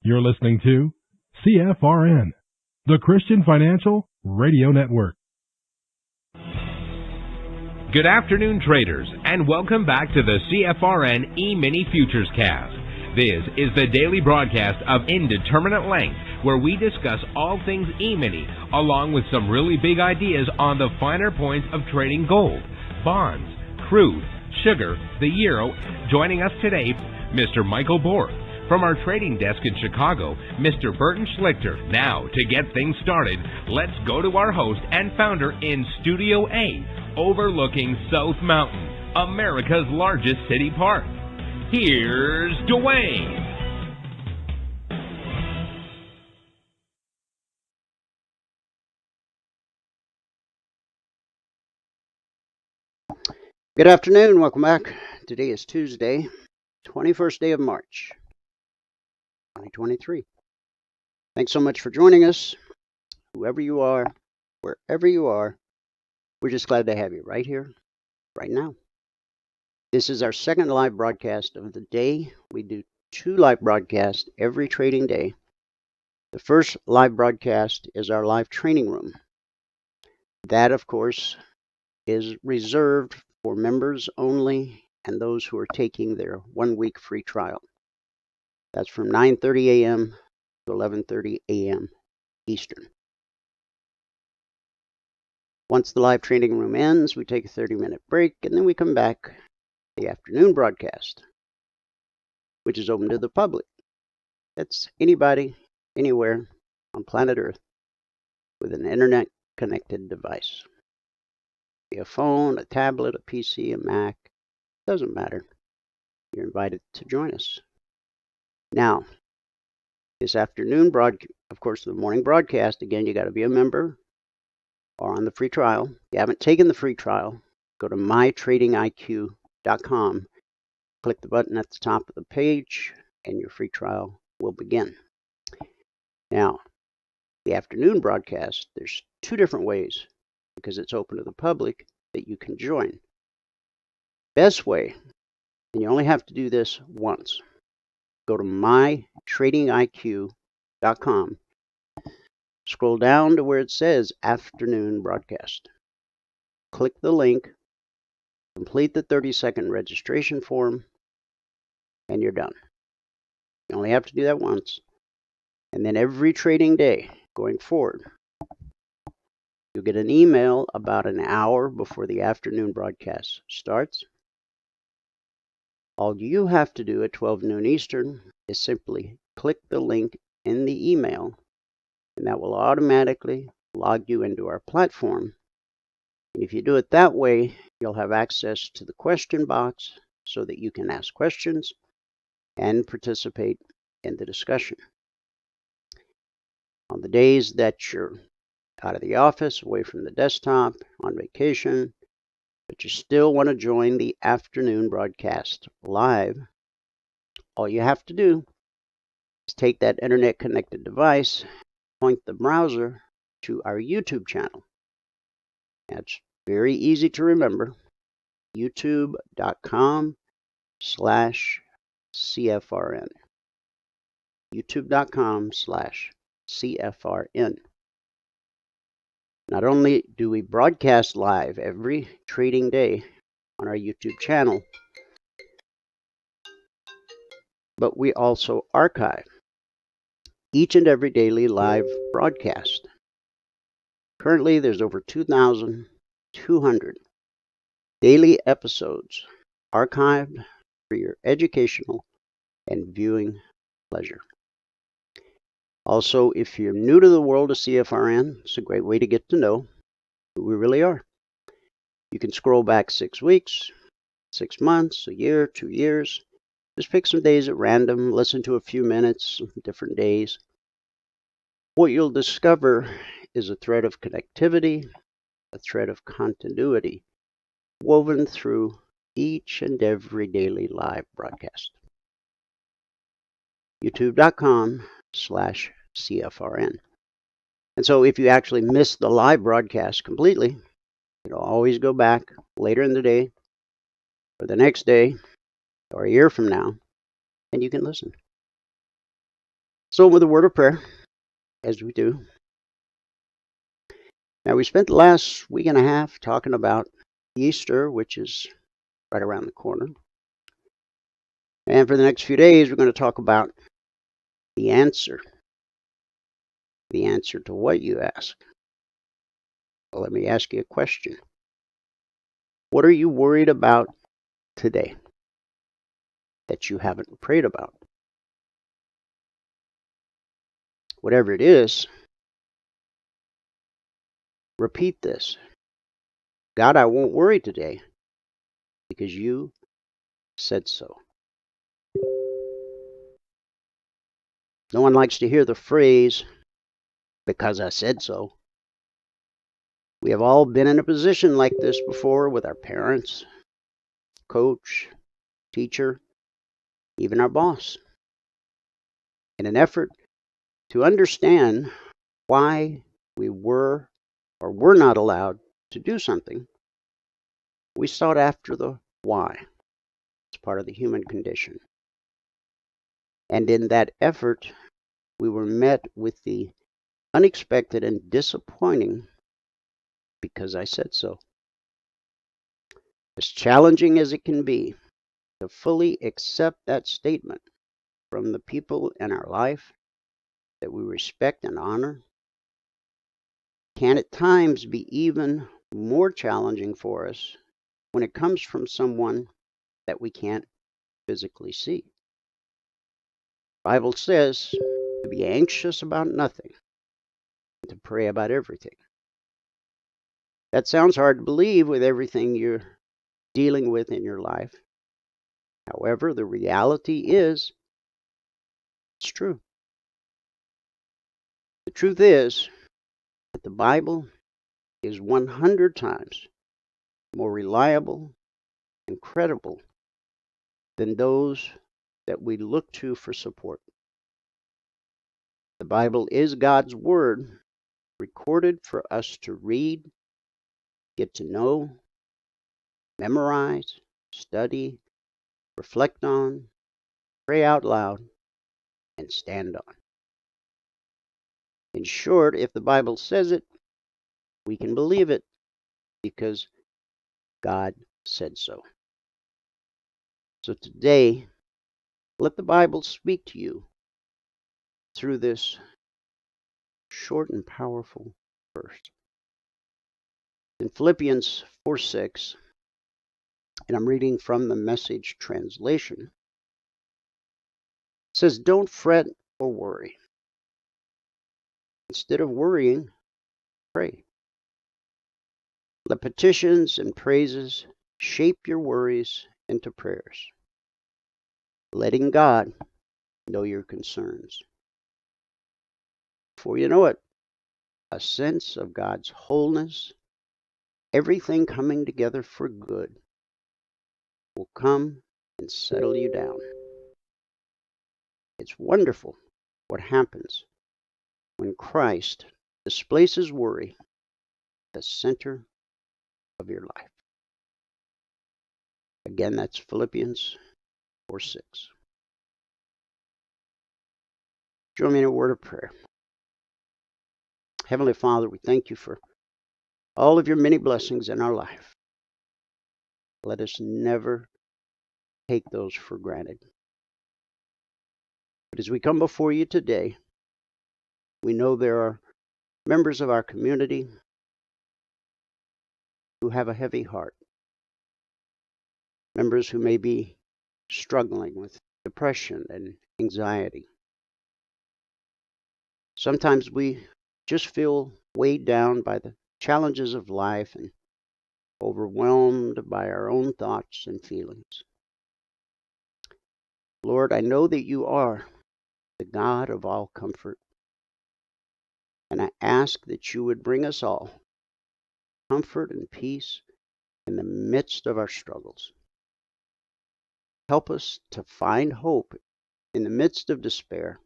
You're listening to CFRN, the Christian Financial Radio Network. Good afternoon, traders, and welcome back to the CFRN Emini Futures Cast. This is the daily broadcast of Indeterminate Length, where we discuss all things Emini, along with some really big ideas on the finer points of trading gold, bonds, crude, sugar, the euro. Joining us today, Mr. Michael Borth. From our trading desk in Chicago, Mr. Burton Schlichter. Now, to get things started, let's go to our host and founder in Studio A, overlooking South Mountain, America's largest city park. Here's Dwayne. Good afternoon. Welcome back. Today is Tuesday, 21st day of March, 2023. Thanks so much for joining us. Whoever you are, wherever you are, we're just glad to have you right here, right now. This is our second live broadcast of the day. We do 2 live broadcasts every trading day. The first live broadcast is our live training room. That, of course, is reserved for members only and those who are taking their 1-week free trial. That's from 9:30 a.m. to 11:30 a.m. Eastern. Once the live training room ends, we take a 30-minute break, and then we come back to the afternoon broadcast, which is open to the public. That's anybody, anywhere on planet Earth with an internet-connected device. Be a phone, a tablet, a PC, a Mac, doesn't matter. You're invited to join us. Now, this afternoon of course, the morning broadcast, again, you got to be a member or on the free trial. If you haven't taken the free trial, go to mytradingiq.com, click the button at the top of the page, and your free trial will begin. Now, the afternoon broadcast, there's 2 different ways, because it's open to the public, that you can join. Best way, and you only have to do this once, go to mytradingiq.com, scroll down to where it says afternoon broadcast. Click the link, complete the 30-second registration form, and you're done. You only have to do that once. And then every trading day going forward, you'll get an email about an hour before the afternoon broadcast starts. All you have to do at 12 noon Eastern is simply click the link in the email, and that will automatically log you into our platform. And if you do it that way, you'll have access to the question box so that you can ask questions and participate in the discussion. On the days that you're out of the office, away from the desktop, on vacation, but you still want to join the afternoon broadcast live, all you have to do is take that internet-connected device, point the browser to our YouTube channel. That's very easy to remember, youtube.com/CFRN. youtube.com/CFRN. Not only do we broadcast live every trading day on our YouTube channel, but we also archive each and every daily live broadcast. Currently, there's over 2,200 daily episodes archived for your educational and viewing pleasure. Also, if you're new to the world of CFRN, it's a great way to get to know who we really are. You can scroll back 6 weeks, 6 months, a year, 2 years. Just pick some days at random, listen to a few minutes, different days. What you'll discover is a thread of connectivity, a thread of continuity, woven through each and every daily live broadcast. youtube.com/CFRN. And so if you actually miss the live broadcast completely, you'll always go back later in the day or the next day or a year from now, and you can listen. So with a word of prayer, as we do. Now, we spent the last week and a half talking about Easter, which is right around the corner. And for the next few days, we're going to talk about the answer. The answer to what, you ask? Well, let me ask you a question. What are you worried about today that you haven't prayed about? Whatever it is, repeat this. God, I won't worry today because you said so. No one likes to hear the phrase, because I said so. We have all been in a position like this before with our parents, coach, teacher, even our boss. In an effort to understand why we were or were not allowed to do something, we sought after the why. It's part of the human condition. And in that effort, we were met with the unexpected and disappointing, because I said so. As challenging as it can be to fully accept that statement from the people in our life that we respect and honor, can at times be even more challenging for us when it comes from someone that we can't physically see. The Bible says to be anxious about nothing, and to pray about everything. That sounds hard to believe with everything you're dealing with in your life. However, the reality is, it's true. The truth is that the Bible is 100 times more reliable and credible than those that we look to for support. The Bible is God's Word, recorded for us to read, get to know, memorize, study, reflect on, pray out loud, and stand on. In short, if the Bible says it, we can believe it because God said so. So today, let the Bible speak to you through this short and powerful verse. In Philippians 4:6, and I'm reading from the Message translation, it says, "Don't fret or worry. Instead of worrying, pray. Let petitions and praises shape your worries into prayers, letting God know your concerns. Before you know it, a sense of God's wholeness, everything coming together for good, will come and settle you down. It's wonderful what happens when Christ displaces worry at the center of your life." Again, that's Philippians 4:6. Join me in a word of prayer. Heavenly Father, we thank you for all of your many blessings in our life. Let us never take those for granted. But as we come before you today, we know there are members of our community who have a heavy heart, members who may be struggling with depression and anxiety. Sometimes we just feel weighed down by the challenges of life and overwhelmed by our own thoughts and feelings. Lord, I know that you are the God of all comfort, and I ask that you would bring us all comfort and peace in the midst of our struggles. Help us to find hope in the midst of despair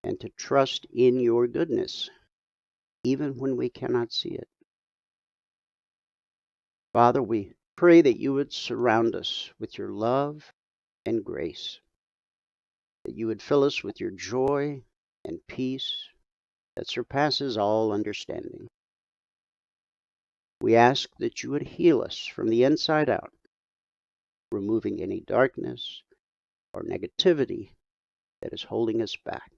and to trust in your goodness, even when we cannot see it. Father, we pray that you would surround us with your love and grace, that you would fill us with your joy and peace that surpasses all understanding. We ask that you would heal us from the inside out, removing any darkness or negativity that is holding us back.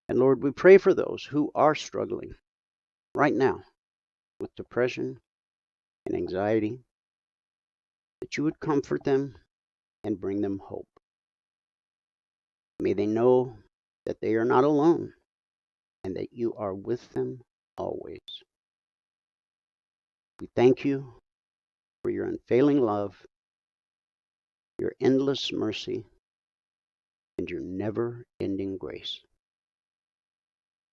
And Lord, we pray for those who are struggling right now with depression and anxiety, that you would comfort them and bring them hope. May they know that they are not alone and that you are with them always. We thank you for your unfailing love, your endless mercy, and your never-ending grace.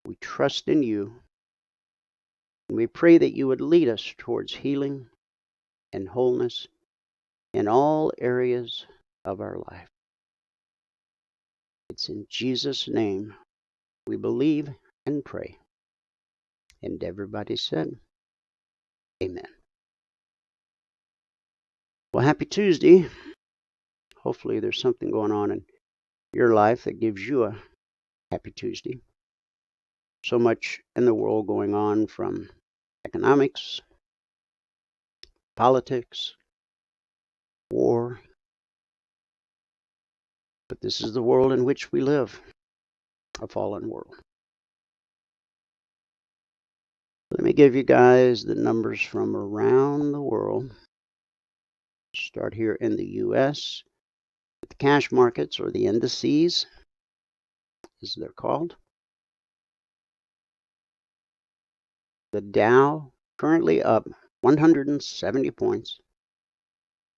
We trust in you, and we pray that you would lead us towards healing and wholeness in all areas of our life. It's in Jesus' name we believe and pray. And everybody said, amen. Well, happy Tuesday. Hopefully there's something going on in your life that gives you a happy Tuesday. So much in the world going on, from economics, politics, war. But this is the world in which we live, a fallen world. Let me give you guys the numbers from around the world. Start here in the U.S. with the cash markets, or the indices, as they're called. The Dow currently up 170 points.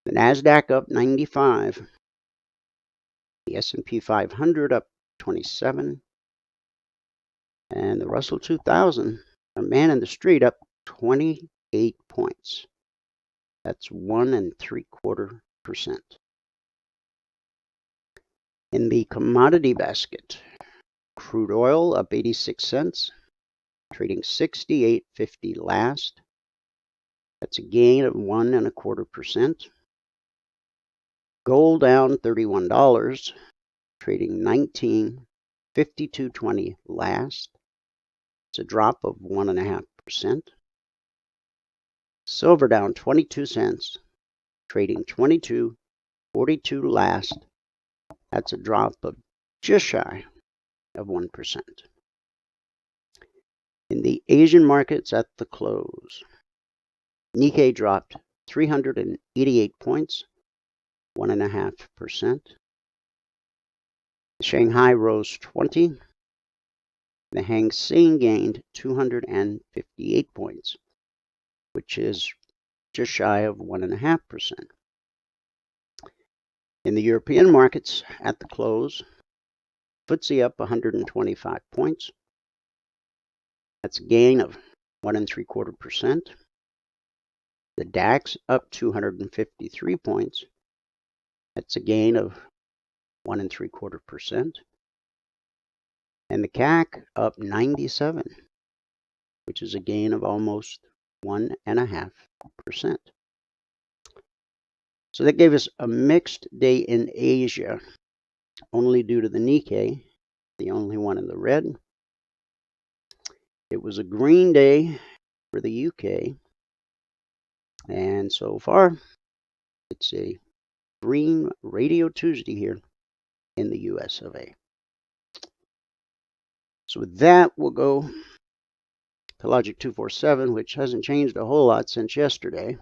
The NASDAQ up 95. The S&P 500 up 27. And the Russell 2000, our man in the street, up 28 points. That's 1 3/4%. In the commodity basket, crude oil up 86 cents, trading 68.50 last. That's a gain of 1 1/4%. Gold down $31, trading 19.5220 last. It's a drop of 1.5%. Silver down 22 cents, trading 22.42 last. That's a drop of just shy of 1%. In the Asian markets at the close, Nikkei dropped 388 points, 1.5%. Shanghai rose 20. The Hang Seng gained 258 points, which is just shy of 1.5%. In the European markets at the close, FTSE up 125 points. That's a gain of 1 3/4%. The DAX up 253 points. That's a gain of 1 3/4%. And the CAC up 97, which is a gain of almost 1.5%. So that gave us a mixed day in Asia, only due to the Nikkei, the only one in the red. It was a green day for the UK, and so far it's a green Radio Tuesday here in the US of A. So with that, we'll go to Logic 247, which hasn't changed a whole lot since yesterday.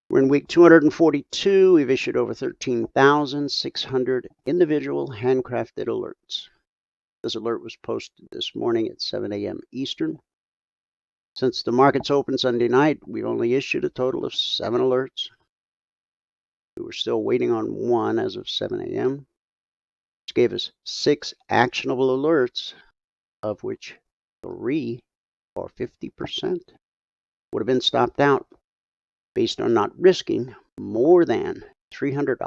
We're in week 242. We've issued over 13,600 individual handcrafted alerts. This alert was posted this morning at 7 a.m. Eastern. Since the markets opened Sunday night, we've only issued a total of 7 alerts. We were still waiting on 1 as of 7 a.m., which gave us 6 actionable alerts, of which 3, or 50%, would have been stopped out based on not risking more than $300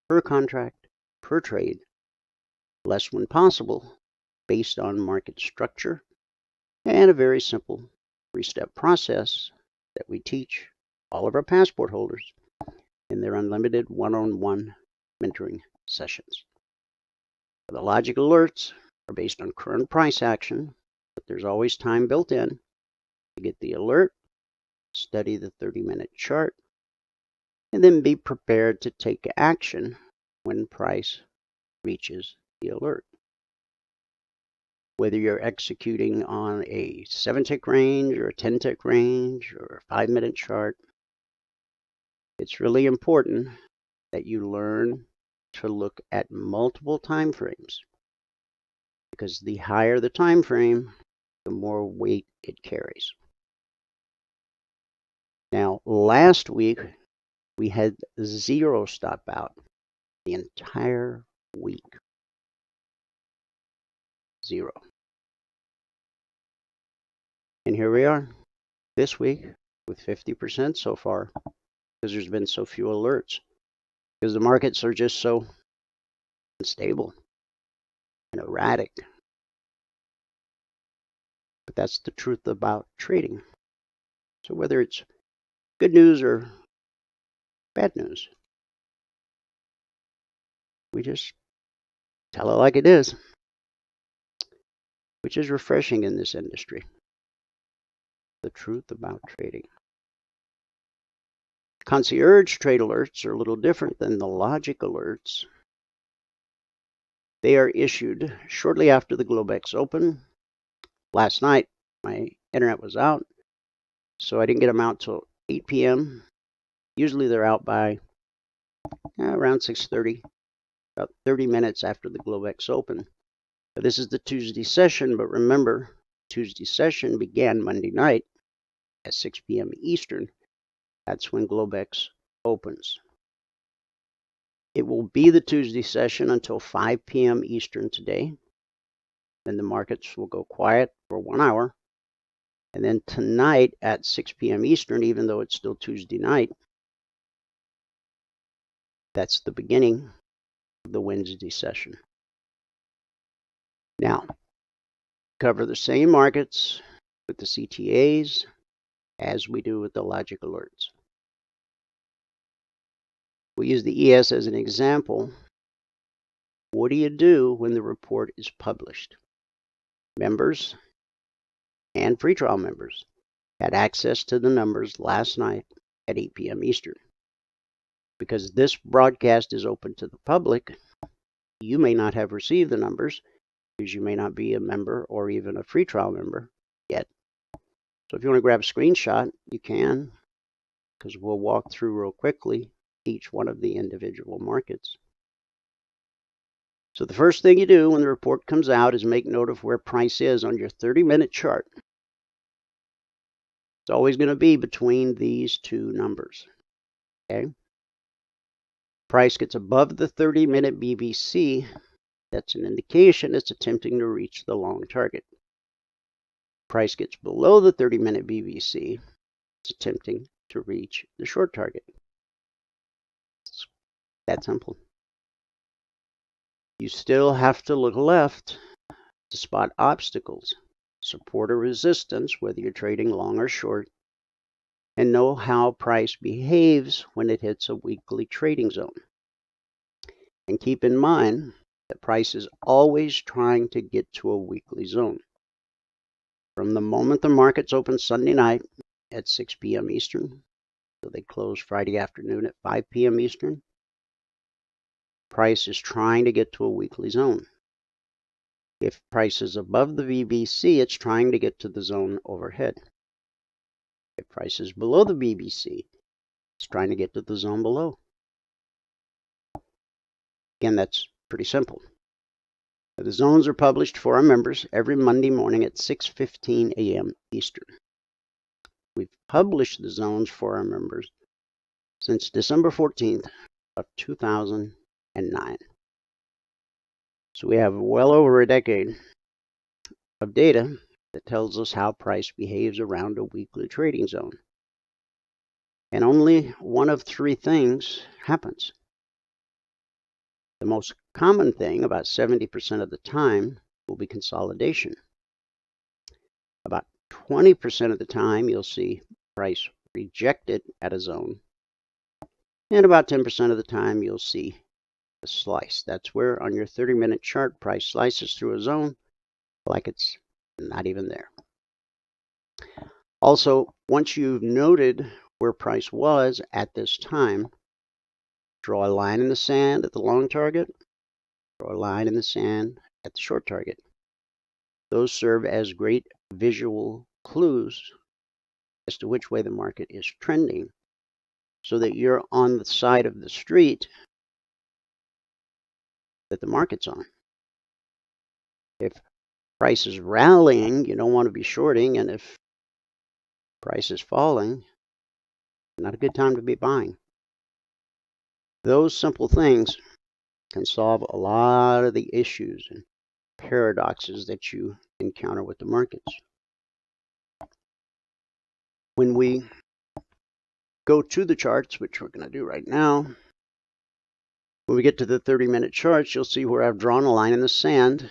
per contract, per trade, less when possible, based on market structure, and a very simple 3-step process that we teach all of our passport holders in their unlimited one-on-one mentoring sessions. The logic alerts are based on current price action, but there's always time built in to get the alert, study the 30-minute chart, and then be prepared to take action when price reaches the alert. Whether you're executing on a 7-tick range or a 10-tick range or a 5-minute chart, it's really important that you learn to look at multiple time frames, because the higher the time frame, the more weight it carries. Now, last week, we had 0 stop out the entire week. 0. And here we are this week with 50% so far, because there's been so few alerts, because the markets are just so unstable and erratic. But that's the truth about trading. So whether it's good news or bad news, we just tell it like it is, which is refreshing in this industry. The truth about trading. Concierge trade alerts are a little different than the logic alerts. They are issued shortly after the Globex open. Last night, my internet was out, so I didn't get them out till 8 p.m. Usually they're out by around 6:30, about 30 minutes after the Globex open. But this is the Tuesday session, but remember, Tuesday session began Monday night at 6 p.m. Eastern. That's when Globex opens. It will be the Tuesday session until 5 p.m. Eastern today. Then the markets will go quiet for 1 hour. And then tonight at 6 p.m. Eastern, even though it's still Tuesday night, that's the beginning of the Wednesday session. Now, cover the same markets with the CTAs as we do with the logic alerts. We use the ES as an example. What do you do when the report is published? Members and free trial members had access to the numbers last night at 8 p.m. Eastern. Because this broadcast is open to the public, you may not have received the numbers because you may not be a member or even a free trial member yet. So if you want to grab a screenshot, you can, because we'll walk through real quickly each one of the individual markets. So the first thing you do when the report comes out is make note of where price is on your 30-minute chart. It's always going to be between these two numbers. Okay? Price gets above the 30-minute BBC, that's an indication it's attempting to reach the long target. Price gets below the 30-minute BBC, it's attempting to reach the short target. It's that simple. You still have to look left to spot obstacles, support or resistance, whether you're trading long or short, and know how price behaves when it hits a weekly trading zone. And keep in mind that price is always trying to get to a weekly zone. From the moment the markets open Sunday night at 6 p.m. Eastern, so they close Friday afternoon at 5 p.m. Eastern, price is trying to get to a weekly zone. If price is above the VBC, it's trying to get to the zone overhead. If price is below the BBC, it's trying to get to the zone below. Again, that's pretty simple. The zones are published for our members every Monday morning at 6:15 a.m. Eastern. We've published the zones for our members since December 14th of 2009. So we have well over a decade of data that tells us how price behaves around a weekly trading zone. And only one of three things happens. The most common thing, about 70% of the time, will be consolidation. About 20% of the time, you'll see price rejected at a zone. And about 10% of the time, you'll see a slice. That's where on your 30-minute chart, price slices through a zone like it's not even there. Also, once you've noted where price was at this time, draw a line in the sand at the long target, draw a line in the sand at the short target. Those serve as great visual clues as to which way the market is trending, so that you're on the side of the street that the market's on. If price is rallying, you don't want to be shorting, and if price is falling, not a good time to be buying. Those simple things can solve a lot of the issues and paradoxes that you encounter with the markets. When we go to the charts, which we're going to do right now, when we get to the 30-minute charts, you'll see where I've drawn a line in the sand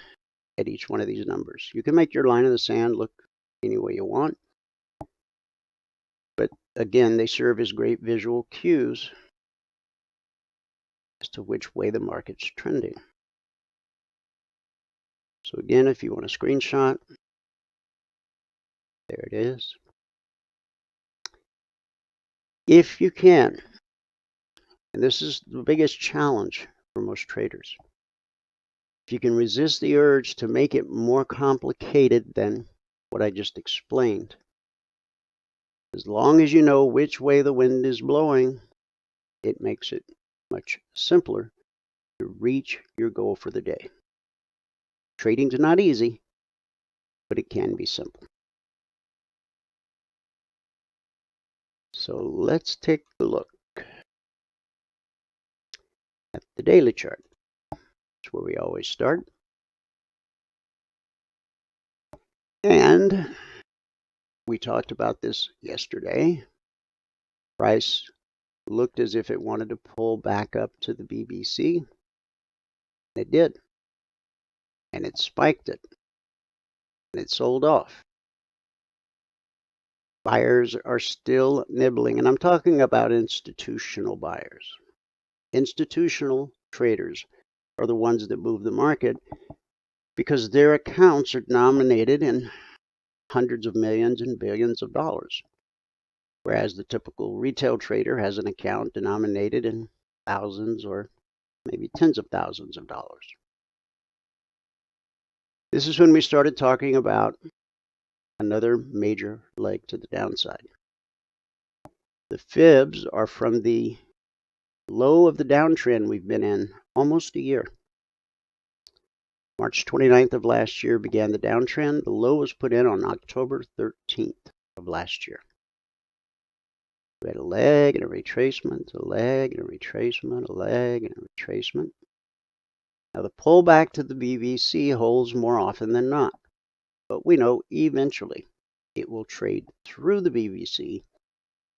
at each one of these numbers. You can make your line in the sand look any way you want, but again, they serve as great visual cues as to which way the market's trending. So again, if you want a screenshot, there it is. If you can, and this is the biggest challenge for most traders, if you can resist the urge to make it more complicated than what I just explained, as long as you know which way the wind is blowing, it makes it much simpler to reach your goal for the day. Trading's not easy, but it can be simple. So let's take a look at the daily chart. That's where we always start. And we talked about this yesterday. Price looked as if it wanted to pull back up to the BBC. It did. And it spiked it. And it sold off. Buyers are still nibbling, and I'm talking about institutional buyers. Institutional traders are the ones that move the market because their accounts are denominated in hundreds of millions and billions of dollars, whereas the typical retail trader has an account denominated in thousands or maybe tens of thousands of dollars. This is when we started talking about another major leg to the downside. The fibs are from the low of the downtrend we've been in almost a year. March 29th of last year began the downtrend. The low was put in on October 13th of last year. We had a leg and a retracement, a leg and a retracement, a leg and a retracement. Now the pullback to the BBC holds more often than not, but we know eventually it will trade through the BBC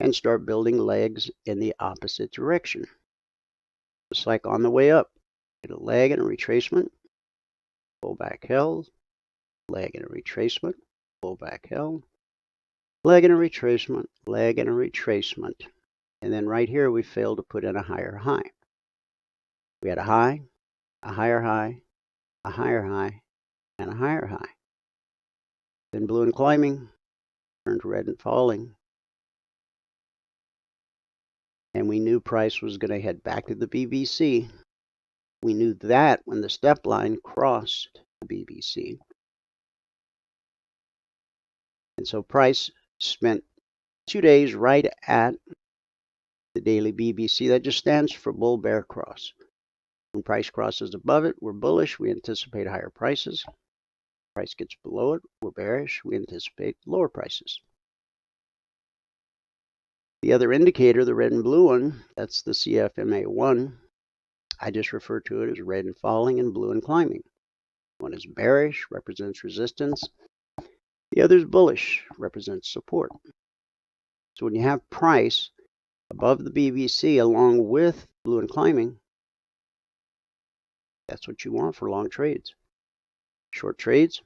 and start building legs in the opposite direction. Just like on the way up, get a leg and a retracement, pullback held, leg and a retracement, pullback held, leg and a retracement, leg and a retracement. And then right here we failed to put in a higher high. We had a high, a higher high, a higher high, and a higher high. Then blue and climbing, turned red and falling. And we knew price was going to head back to the BBC. We knew that when the step line crossed the BBC. And so price spent 2 days right at the daily BBC. That just stands for bull bear cross. When price crosses above it, we're bullish. We anticipate higher prices. Price gets below it, we're bearish. We anticipate lower prices. The other indicator, the red and blue one, that's the CFMA1. I just refer to it as red and falling and blue and climbing. One is bearish, represents resistance. The other is bullish, represents support. So when you have price above the BBC along with blue and climbing, that's what you want for long trades. Short trades,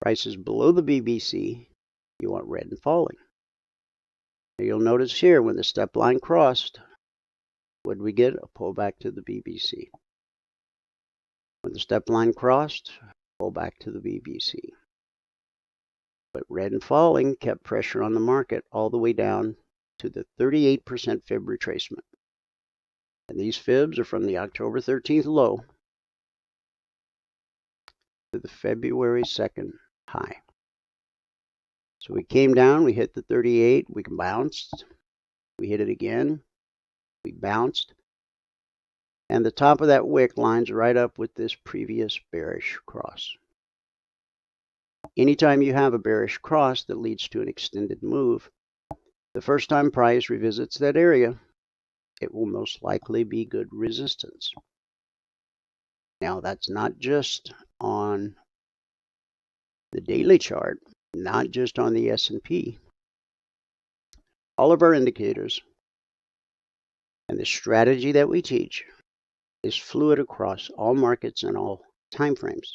prices below the BBC, you want red and falling. Now you'll notice here when the step line crossed, What did we get? A pullback to the BBC. When the step line crossed, pullback to the BBC. But red and falling kept pressure on the market all the way down to the 38% fib retracement. And these fibs are from the October 13th low to the February 2nd high. So we came down, we hit the 38, we bounced, we hit it again, we bounced, and the top of that wick lines right up with this previous bearish cross. Anytime you have a bearish cross that leads to an extended move, the first time price revisits that area, it will most likely be good resistance. Now that's not just on the daily chart, not just on the S&P. All of our indicators and the strategy that we teach is fluid across all markets and all time frames.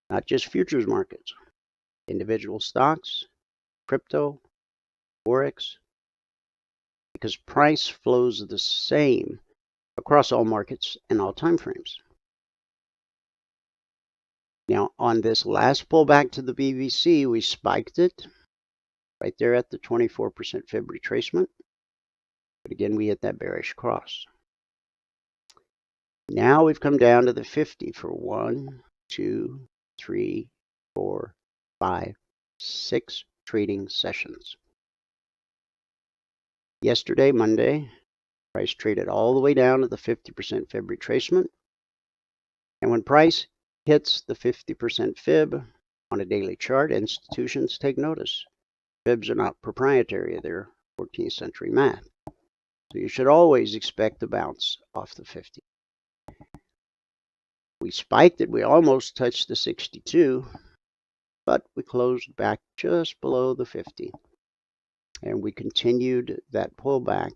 Not just futures markets, individual stocks, crypto, forex, because price flows the same across all markets and all time frames. Now, on this last pullback to the BBC, we spiked it right there at the 24% fib retracement. But again, we hit that bearish cross. Now we've come down to the 50 for 1, 2, 3, 4, 5, 6 trading sessions. Yesterday, Monday, price traded all the way down to the 50% fib retracement. And when price hits the 50% fib on a daily chart, institutions take notice. Fibs are not proprietary, they're 14th century math. So you should always expect a bounce off the 50. We spiked it, we almost touched the 62, but we closed back just below the 50. And we continued that pullback.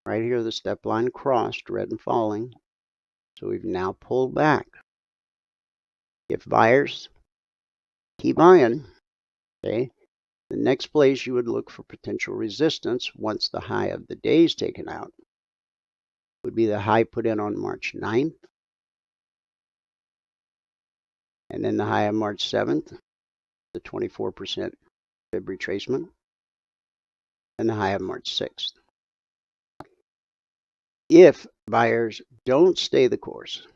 Right here, the step line crossed, red and falling. So we've now pulled back. If buyers keep buying, okay, the next place you would look for potential resistance once the high of the day is taken out would be the high put in on March 9th, and then the high of March 7th, the 24% fib retracement, and the high of March 6th. If buyers don't stay the course,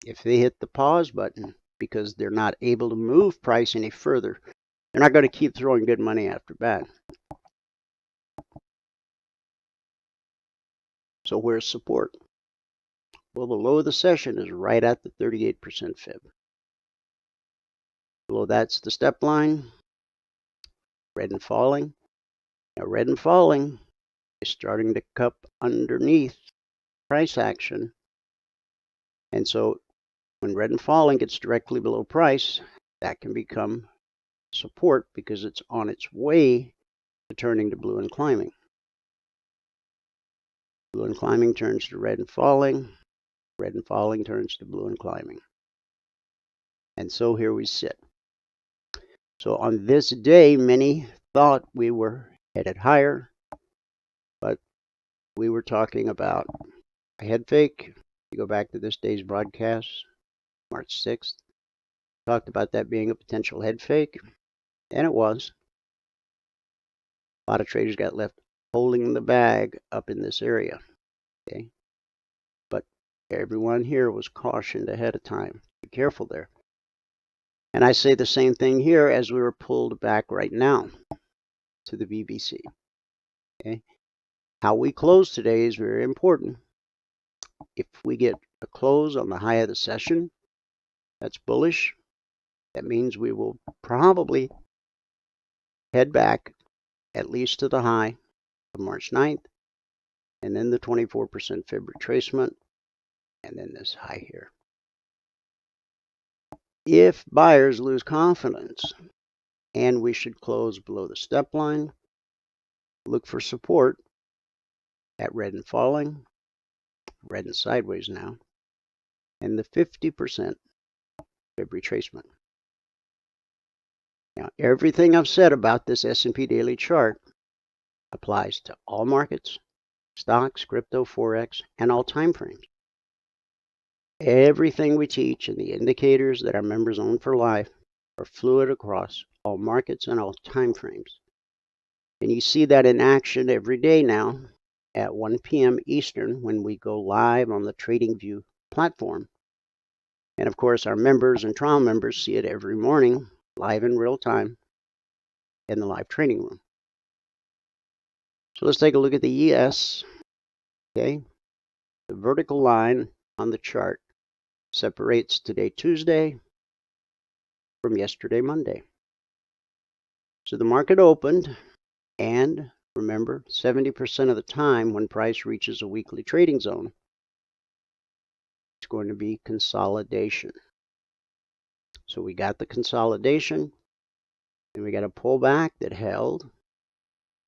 if they hit the pause button because they're not able to move price any further, they're not going to keep throwing good money after bad. So where's support? Well, the low of the session is right at the 38% fib. Below that's the step line, red and falling. Now red and falling is starting to cup underneath price action. And so when red and falling gets directly below price, that can become support because it's on its way to turning to blue and climbing. Blue and climbing turns to red and falling turns to blue and climbing. And so here we sit. So on this day, many thought we were headed higher, but we were talking about a head fake. You go back to this day's broadcast, March 6th, talked about that being a potential head fake, and it was. A lot of traders got left holding the bag up in this area, okay? But everyone here was cautioned ahead of time. Be careful there. And I say the same thing here as we were pulled back right now to the BBC, okay? How we close today is very important. If we get a close on the high of the session, that's bullish. That means we will probably head back at least to the high of March 9th, and then the 24% fib retracement, and then this high here. If buyers lose confidence and we should close below the step line, look for support at red and falling, red and sideways now, and the 50% fib retracement. Now, everything I've said about this S&P daily chart applies to all markets stocks, crypto, forex, and all time frames. Everything we teach and the indicators that our members own for life are fluid across all markets and all time frames. And you see that in action every day now at 1 p.m. Eastern when we go live on the TradingView platform. And of course, our members and trial members see it every morning, live in real time in the live trading room. So let's take a look at the ES. Okay, the vertical line on the chart separates today, Tuesday, from yesterday, Monday. So the market opened, and remember, 70% of the time when price reaches a weekly trading zone, it's going to be consolidation. So we got the consolidation, and we got a pullback that held.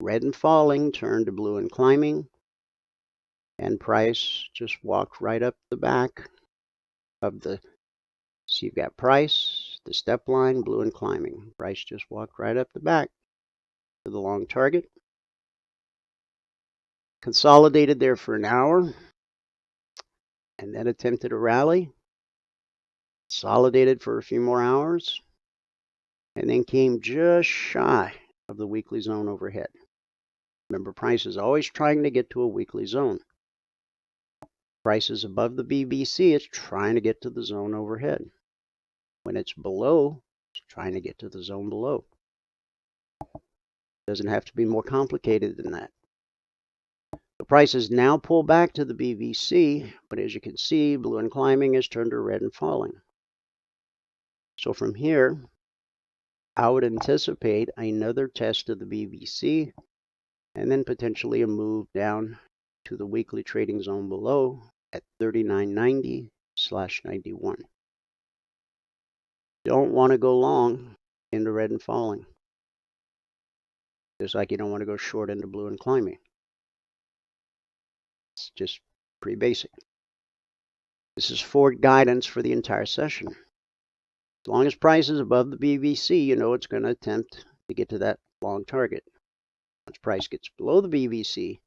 Red and falling turned to blue and climbing, and price just walked right up the back of the, so you've got price, the step line, blue and climbing. Price just walked right up the back to the long target. Consolidated there for an hour, and then attempted a rally. Consolidated for a few more hours, and then came just shy of the weekly zone overhead. Remember, price is always trying to get to a weekly zone. Price is above the BBC, it's trying to get to the zone overhead. When it's below, it's trying to get to the zone below. Doesn't have to be more complicated than that. The price is now pulled back to the BBC, but as you can see, blue and climbing has turned to red and falling. So from here, I would anticipate another test of the BBC and then potentially a move down to the weekly trading zone below at 39.90/91. Don't want to go long into red and falling, just like you don't want to go short into blue and climbing. It's just pretty basic. This is forward guidance for the entire session. As long as price is above the BBC, you know it's going to attempt to get to that long target. Once price gets below the BBC,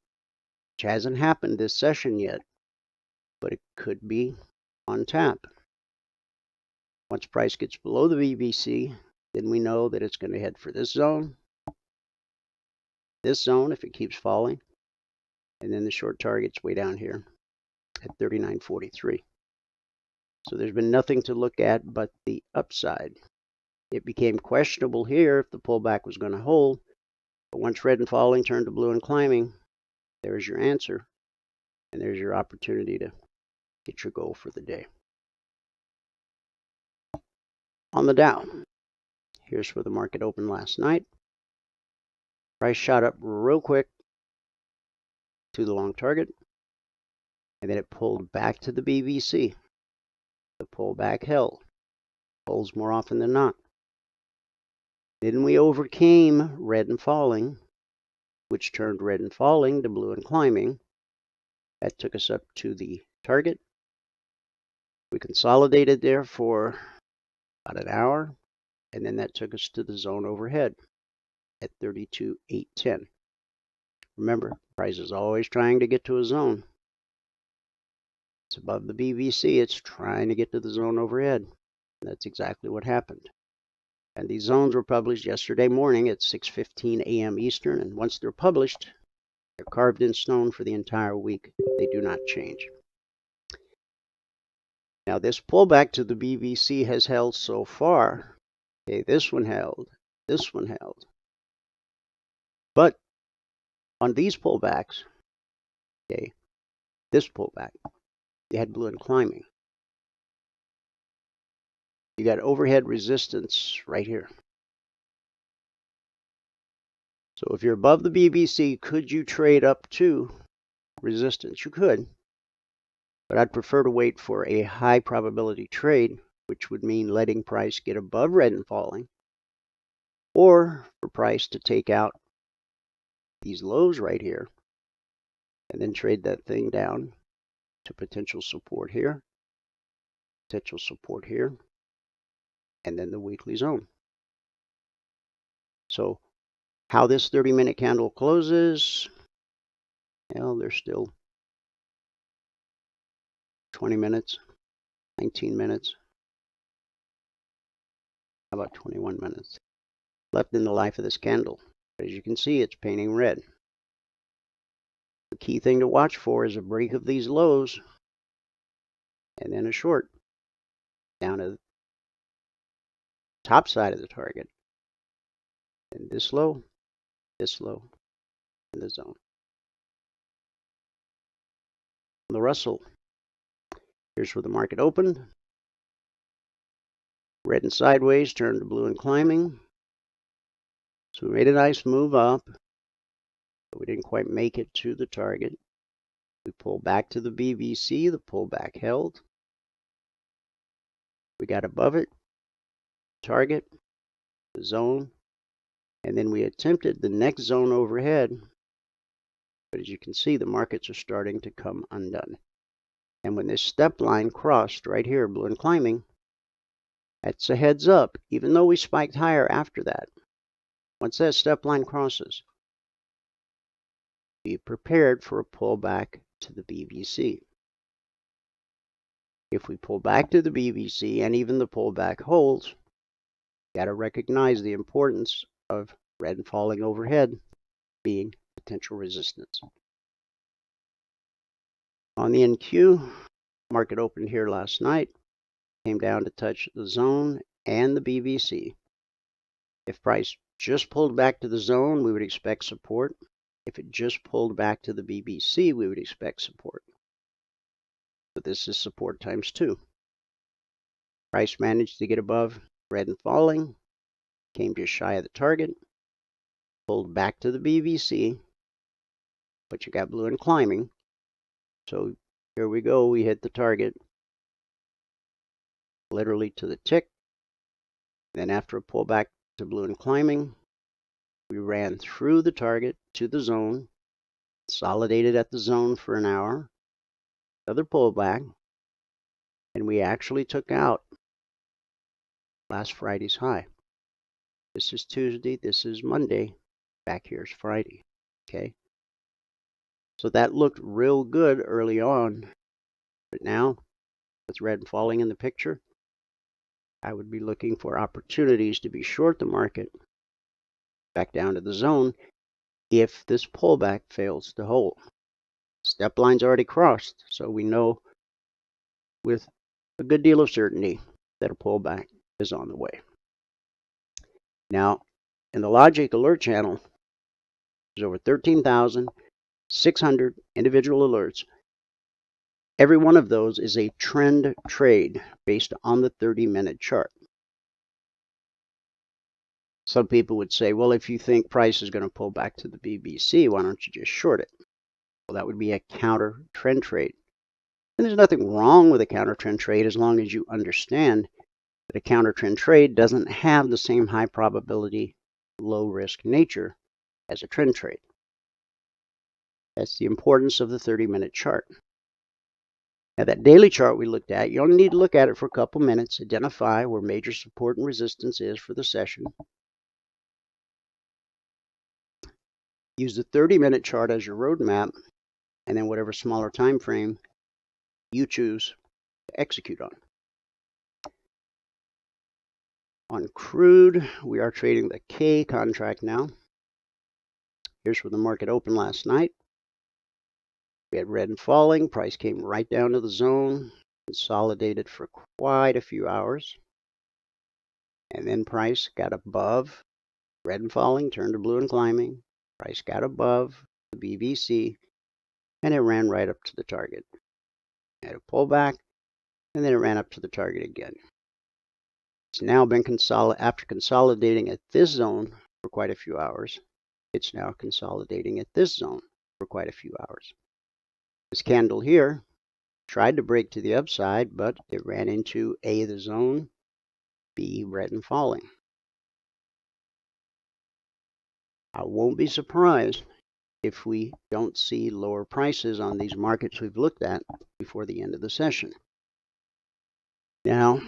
which hasn't happened this session yet, but it could be on tap. Once price gets below the BBC, then we know that it's going to head for this zone if it keeps falling, and then the short target's way down here at 39.43. So there's been nothing to look at but the upside. It became questionable here if the pullback was going to hold, but once red and falling turned to blue and climbing, there's your answer, and there's your opportunity to get your goal for the day. On the Dow, here's where the market opened last night. Price shot up real quick to the long target, and then it pulled back to the BBC. The pullback held. Holds more often than not. Then we overcame red and falling, which turned red and falling to blue and climbing. That took us up to the target. We consolidated there for about an hour, and then that took us to the zone overhead at 32.810. Remember, price is always trying to get to a zone. It's above the BBC, it's trying to get to the zone overhead. And that's exactly what happened. And these zones were published yesterday morning at 6:15 a.m. Eastern, and once they're published, they're carved in stone for the entire week. They do not change. Now, this pullback to the BBC has held so far. Okay, this one held, this one held. But on these pullbacks, okay, this pullback, you had blue and climbing. You got overhead resistance right here. So if you're above the BBC, could you trade up to resistance? You could, but I'd prefer to wait for a high probability trade, which would mean letting price get above red and falling, or for price to take out these lows right here and then trade that thing down to potential support here, and then the weekly zone. So how this 30-minute candle closes, Well, there's still 20 minutes, 19 minutes. How about 21 minutes left in the life of this candle? As you can see, it's painting red. The key thing to watch for is a break of these lows and then a short down to the top side of the target. And this low, in the zone. The Russell, here's where the market opened. Red and sideways, turned to blue and climbing. So we made a nice move up, but we didn't quite make it to the target. We pulled back to the BVC, the pullback held. We got above it, target, the zone, and then we attempted the next zone overhead. But as you can see, the markets are starting to come undone. And when this step line crossed right here, blue and climbing, that's a heads up, even though we spiked higher after that. Once that step line crosses, be prepared for a pullback to the BVC. If we pull back to the BVC and even the pullback holds, you got to recognize the importance of red and falling overhead being potential resistance. On the NQ, market opened here last night, came down to touch the zone and the BVC. If price just pulled back to the zone, we would expect support. If it just pulled back to the BVC, we would expect support. But this is support times 2. Price managed to get above red and falling, came just shy of the target, pulled back to the BVC, but you got blue and climbing. So here we go, we hit the target literally to the tick. Then after a pullback to blue and climbing, we ran through the target to the zone, consolidated at the zone for an hour, another pullback, and we actually took out last Friday's high. This is Tuesday, this is Monday, back here's Friday, okay? So that looked real good early on, but now with red falling in the picture, I would be looking for opportunities to be short the market back down to the zone if this pullback fails to hold. Step line's already crossed, so we know with a good deal of certainty that a pullback is on the way. Now, in the logic alert channel, there's over 13,600 individual alerts. Every one of those is a trend trade based on the 30-minute chart. Some people would say, well, if you think price is going to pull back to the BVC, why don't you just short it? Well, that would be a counter trend trade. And there's nothing wrong with a counter trend trade as long as you understand that a counter trend trade doesn't have the same high probability, low risk nature as a trend trade. That's the importance of the 30-minute chart. Now that daily chart we looked at, you only need to look at it for a couple minutes, identify where major support and resistance is for the session. Use the 30-minute chart as your roadmap, and then whatever smaller time frame you choose to execute on. On crude, we are trading the K contract now. Here's where the market opened last night. We had red and falling. Price came right down to the zone, consolidated for quite a few hours. And then price got above red and falling, turned to blue and climbing. Price got above the BVC, and it ran right up to the target. Had a pullback, and then it ran up to the target again. It's now been after consolidating at this zone for quite a few hours. It's now consolidating at this zone for quite a few hours. This candle here tried to break to the upside, but it ran into A, the zone, B, red and falling. I won't be surprised if we don't see lower prices on these markets we've looked at before the end of the session. Now,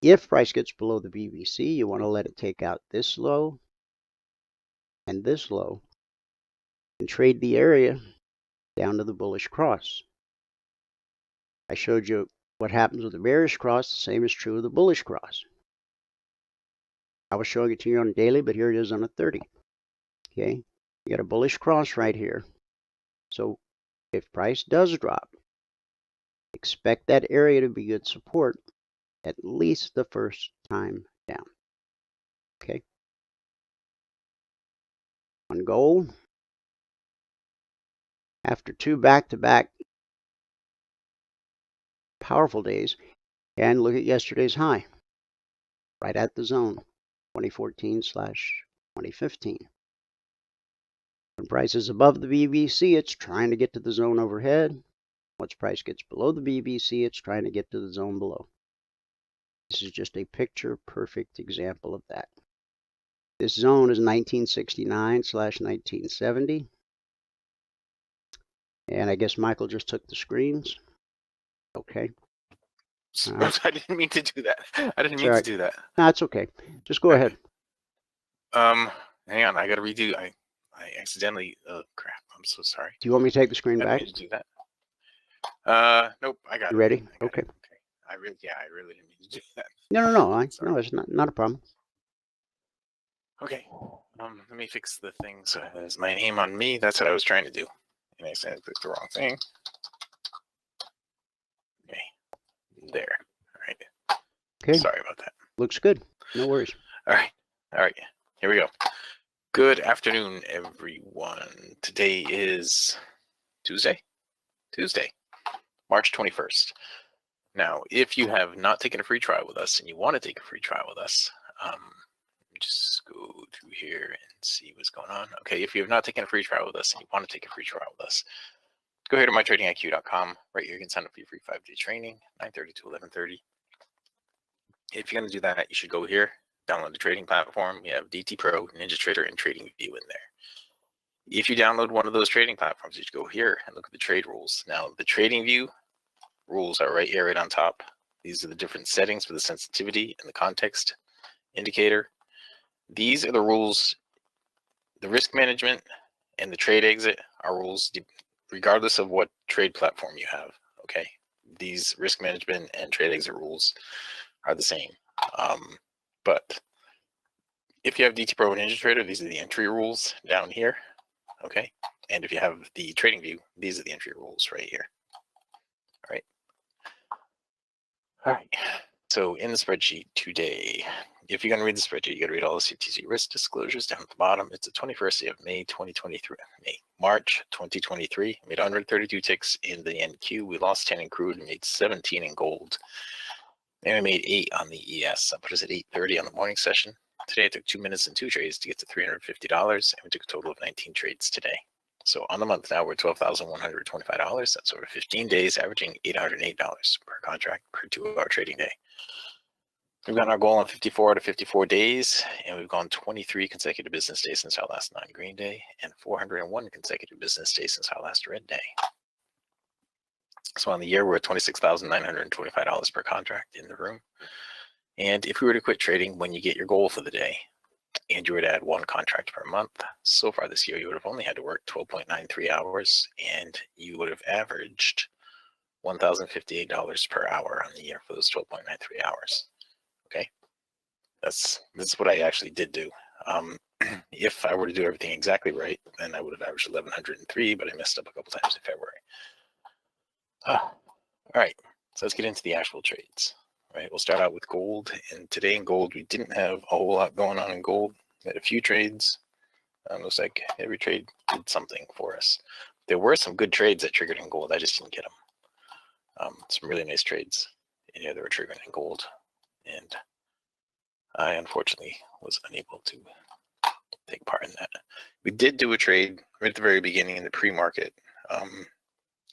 if price gets below the BVC, you want to let it take out this low and this low and trade the area down to the bullish cross. I showed you what happens with the bearish cross. The same is true of the bullish cross. I was showing it to you on a daily, but here it is on a 30. Okay, you got a bullish cross right here. So if price does drop, expect that area to be good support at least the first time down. Okay. On gold, after two back-to-back powerful days, and look at yesterday's high, right at the zone, 2014/2015. When price is above the BBC, it's trying to get to the zone overhead. Once price gets below the BBC, it's trying to get to the zone below. This is just a picture-perfect example of that. This zone is 1969/1970. And I guess Michael just took the screens. Okay. Right. I didn't mean to do that. I didn't mean to do that. No, it's okay. Just go ahead. Hang on. I got to redo. I accidentally. Oh, crap. I'm so sorry. Do you want me to take the screen back? I didn't mean to do that. Nope. I got it. You ready? Okay. Okay. I really didn't mean to do that. No. No, it's not a problem. Okay. Let me fix the thing so it has my name on me. That's what I was trying to do. And I accidentally clicked the wrong thing. Okay. There. All right. Okay. Sorry about that. Looks good. No worries. All right. Here we go. Good afternoon, everyone. Today is Tuesday, March 21st. Now, if you have not taken a free trial with us and you want to take a free trial with us, just go to here and see what's going on. Okay, if you have not taken a free trial with us and you want to take a free trial with us, go here to mytradingiq.com. Right here, you can sign up for your free 5-day training, 9:30 to 11:30. If you're going to do that, you should go here, download the trading platform. You have DT Pro, NinjaTrader, and TradingView in there. If you download one of those trading platforms, you should go here and look at the trade rules. Now, the TradingView rules are right here, right on top. These are the different settings for the sensitivity and the context indicator. These are the rules. The risk management and the trade exit are rules regardless of what trade platform you have. Okay, these risk management and trade exit rules are the same. But if you have DT Pro and NinjaTrader, these are the entry rules down here. Okay, and if you have the TradingView, these are the entry rules right here. All right. So in the spreadsheet today, if you're going to read the spreadsheet, you got to read all the CTC risk disclosures down at the bottom. It's the 21st day of March 2023. Made 132 ticks in the NQ. We lost 10 in crude and made 17 in gold. And we made 8 on the ES. That put us at 8:30 on the morning session. Today I took 2 minutes and 2 trades to get to $350, and we took a total of 19 trades today. So on the month now, we're $12,125. That's over 15 days, averaging $808 per contract per 2-hour trading day. We've gotten our goal on 54 out of 54 days, and we've gone 23 consecutive business days since our last non-green day, and 401 consecutive business days since our last red day. So on the year, we're at $26,925 per contract in the room. And if we were to quit trading when you get your goal for the day, and you were to add 1 contract per month, so far this year, you would have only had to work 12.93 hours, and you would have averaged $1,058 per hour on the year for those 12.93 hours. Okay, this is what I actually did do. If I were to do everything exactly right, then I would have averaged 1,103, but I messed up a couple times in February. All right, so let's get into the actual trades. All right, we'll start out with gold, and today in gold, we didn't have a whole lot going on in gold. We had a few trades. Looks like every trade did something for us. There were some good trades that triggered in gold. I just didn't get them. Some really nice trades in here that were triggered in gold. And I unfortunately was unable to take part in that. We did do a trade right at the very beginning in the pre-market.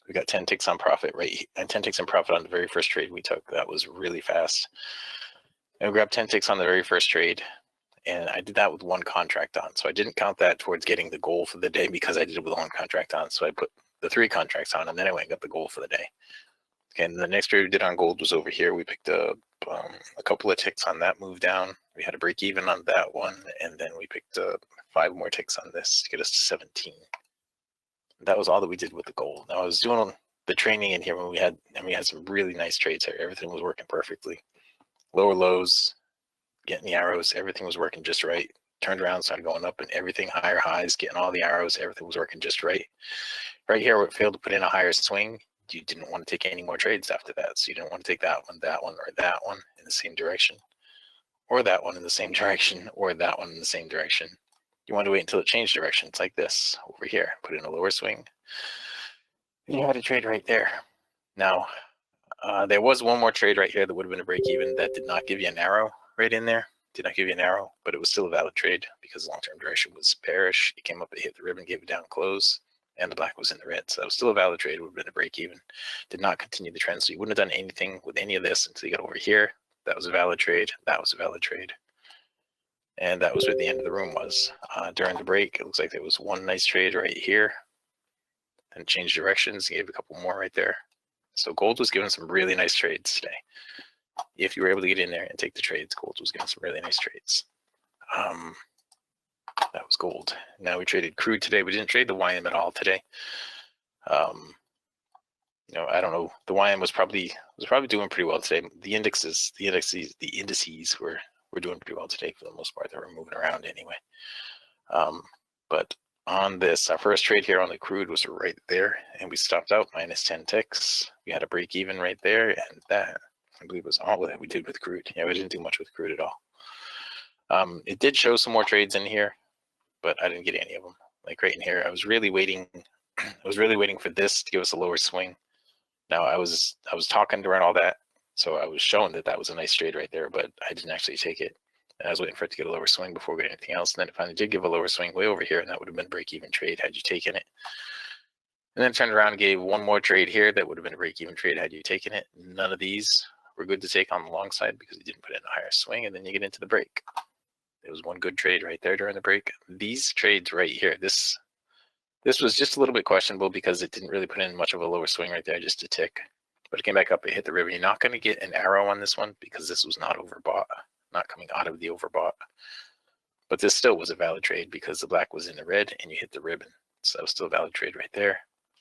We got 10 ticks on profit, right? And 10 ticks on profit on the very first trade we took. That was really fast. And we grabbed 10 ticks on the very first trade. And I did that with 1 contract on. So I didn't count that towards getting the goal for the day because I did it with 1 contract on. So I put the 3 contracts on, and then I went and got the goal for the day. Okay, and the next trade we did on gold was over here. We picked up a couple of ticks on that move down. We had a break even on that one, and then we picked up 5 more ticks on this to get us to 17. That was all that we did with the gold. Now I was doing the training in here when we had some really nice trades here. Everything was working perfectly. Lower lows, getting the arrows, everything was working just right. Turned around, started going up, and everything higher highs, getting all the arrows, everything was working just right. Right here, where it failed to put in a higher swing, you didn't want to take any more trades after that. So you didn't want to take that one, or that one in the same direction, or that one in the same direction, or that one in the same direction. You want to wait until it changed direction. It's like this over here. Put in a lower swing. And you had a trade right there. Now, there was one more trade right here that would have been a break even that did not give you an arrow right in there. Did not give you an arrow, but it was still a valid trade because the long-term direction was bearish. It came up, it hit the ribbon, gave it down close, and the black was in the red. So that was still a valid trade. It would have been a break even. Did not continue the trend. So you wouldn't have done anything with any of this until you got over here. That was a valid trade. That was a valid trade. And that was where the end of the room was. During the break, it looks like there was one nice trade right here. Then changed directions, gave a couple more right there. So gold was giving some really nice trades today. If you were able to get in there and take the trades, gold was giving some really nice trades. That was gold. Now we traded crude today. We didn't trade the YM at all today. You know, I don't know. The YM was probably doing pretty well today. The indices were doing pretty well today for the most part. They were moving around anyway. But on this, our first trade here on the crude was right there, and we stopped out minus 10 ticks. We had a break even right there, and that, I believe, was all that we did with crude. Yeah, we didn't do much with crude at all. It did show some more trades in here, but I didn't get any of them. Like right in here, I was really waiting. I was really waiting for this to give us a lower swing. Now I was talking during all that, so I was showing that that was a nice trade right there, but I didn't actually take it. And I was waiting for it to get a lower swing before we got anything else. And then it finally did give a lower swing way over here, and that would have been a break-even trade had you taken it. And then turned around and gave one more trade here that would have been a break-even trade had you taken it. None of these were good to take on the long side because you didn't put in a higher swing, and then you get into the break. There was one good trade right there during the break. These trades right here, this was just a little bit questionable because it didn't really put in much of a lower swing right there, just a tick. But it came back up, it hit the ribbon. You're not going to get an arrow on this one because this was not overbought, not coming out of the overbought. But this still was a valid trade because the black was in the red and you hit the ribbon. So that was still a valid trade right there.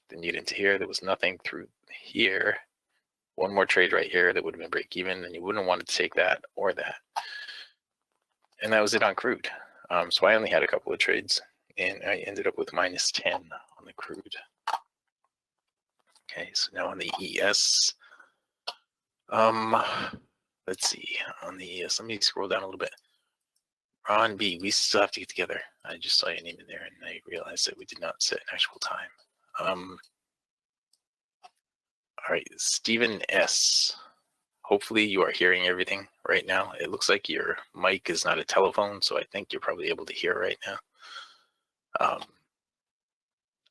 Then you get into here, there was nothing through here. One more trade right here that would have been break even, and you wouldn't want to take that or that. And that was it on crude. So I only had a couple of trades, and I ended up with minus 10 on the crude. Okay, so now on the ES, let's see, on the ES, let me scroll down a little bit. Ron B, we still have to get together. I just saw your name in there, and I realized that we did not set an actual time. All right, Stephen S. Hopefully you are hearing everything right now. It looks like your mic is not a telephone, so I think you're probably able to hear right now.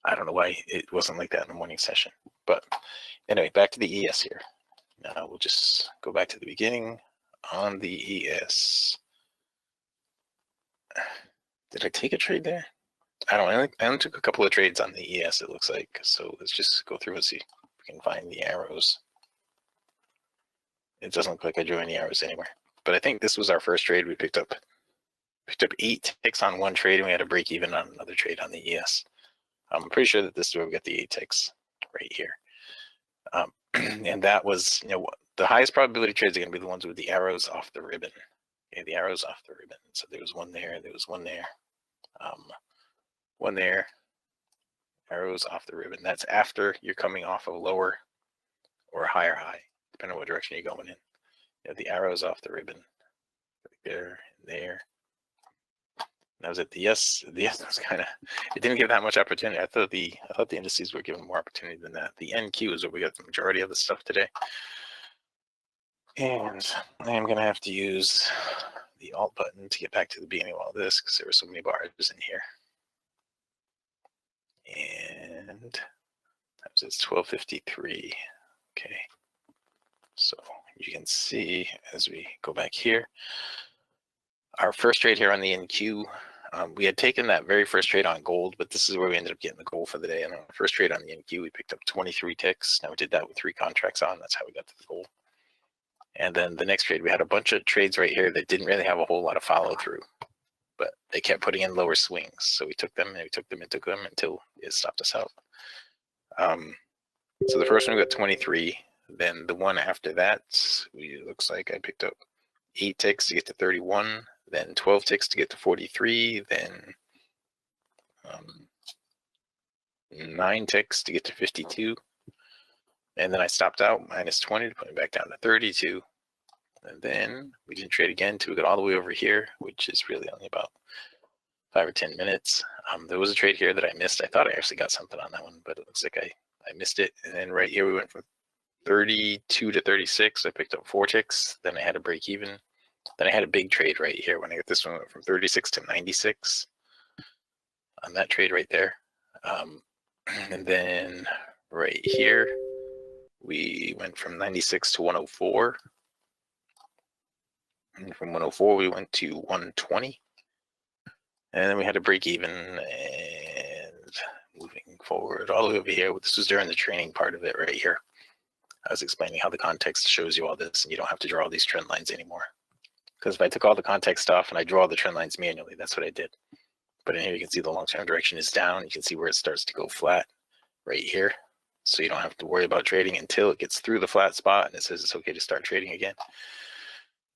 I don't know why it wasn't like that in the morning session. But anyway, back to the ES here. Now we'll just go back to the beginning on the ES. Did I take a trade there? I only took a couple of trades on the ES, it looks like. So let's just go through and see if we can find the arrows. It doesn't look like I drew any arrows anywhere. But I think this was our first trade. We picked up 8 ticks on one trade, and we had a break even on another trade on the ES. I'm pretty sure that this is where we got the 8 ticks right here. And that was, the highest probability trades are going to be the ones with the arrows off the ribbon. Okay, the arrows off the ribbon. So there was one there, there was one there, one there, arrows off the ribbon. That's after you're coming off of a lower or a higher high, depending on what direction you're going in. You have the arrows off the ribbon, right there and there. That was it. The yes was kind of, it didn't give that much opportunity. I thought the indices were given more opportunity than that. The NQ is where we got the majority of the stuff today. And I am going to have to use the Alt button to get back to the beginning of all this because there were so many bars in here. And that was 12:53. Okay. So you can see as we go back here, our first trade here on the NQ, we had taken that very first trade on gold, but this is where we ended up getting the gold for the day. And on our first trade on the NQ, we picked up 23 ticks. Now we did that with 3 contracts on. That's how we got to the gold. And then the next trade, we had a bunch of trades right here that didn't really have a whole lot of follow through. but they kept putting in lower swings. So we took them and we took them and took them until it stopped us out. So the first one we got 23. Then the one after that, looks like I picked up 8 ticks to get to 31, then 12 ticks to get to 43, then 9 ticks to get to 52. And then I stopped out minus 20 to put it back down to 32. And then we didn't trade again until we got all the way over here, which is really only about 5 or 10 minutes. There was a trade here that I missed. I thought I actually got something on that one, but it looks like I missed it. And then right here we went from 32 to 36. I picked up 4 ticks. Then I had a break even. Then I had a big trade right here when I got this one, went from 36 to 96 on that trade right there. And then right here we went from 96 to 104. And from 104 we went to 120. And then we had a break even, and moving forward all the way over here. This was during the training part of it right here. I was explaining how the context shows you all this, and you don't have to draw all these trend lines anymore. Because if I took all the context off and I draw the trend lines manually, that's what I did. But in here you can see the long-term direction is down. You can see where it starts to go flat right here. So you don't have to worry about trading until it gets through the flat spot and it says it's okay to start trading again.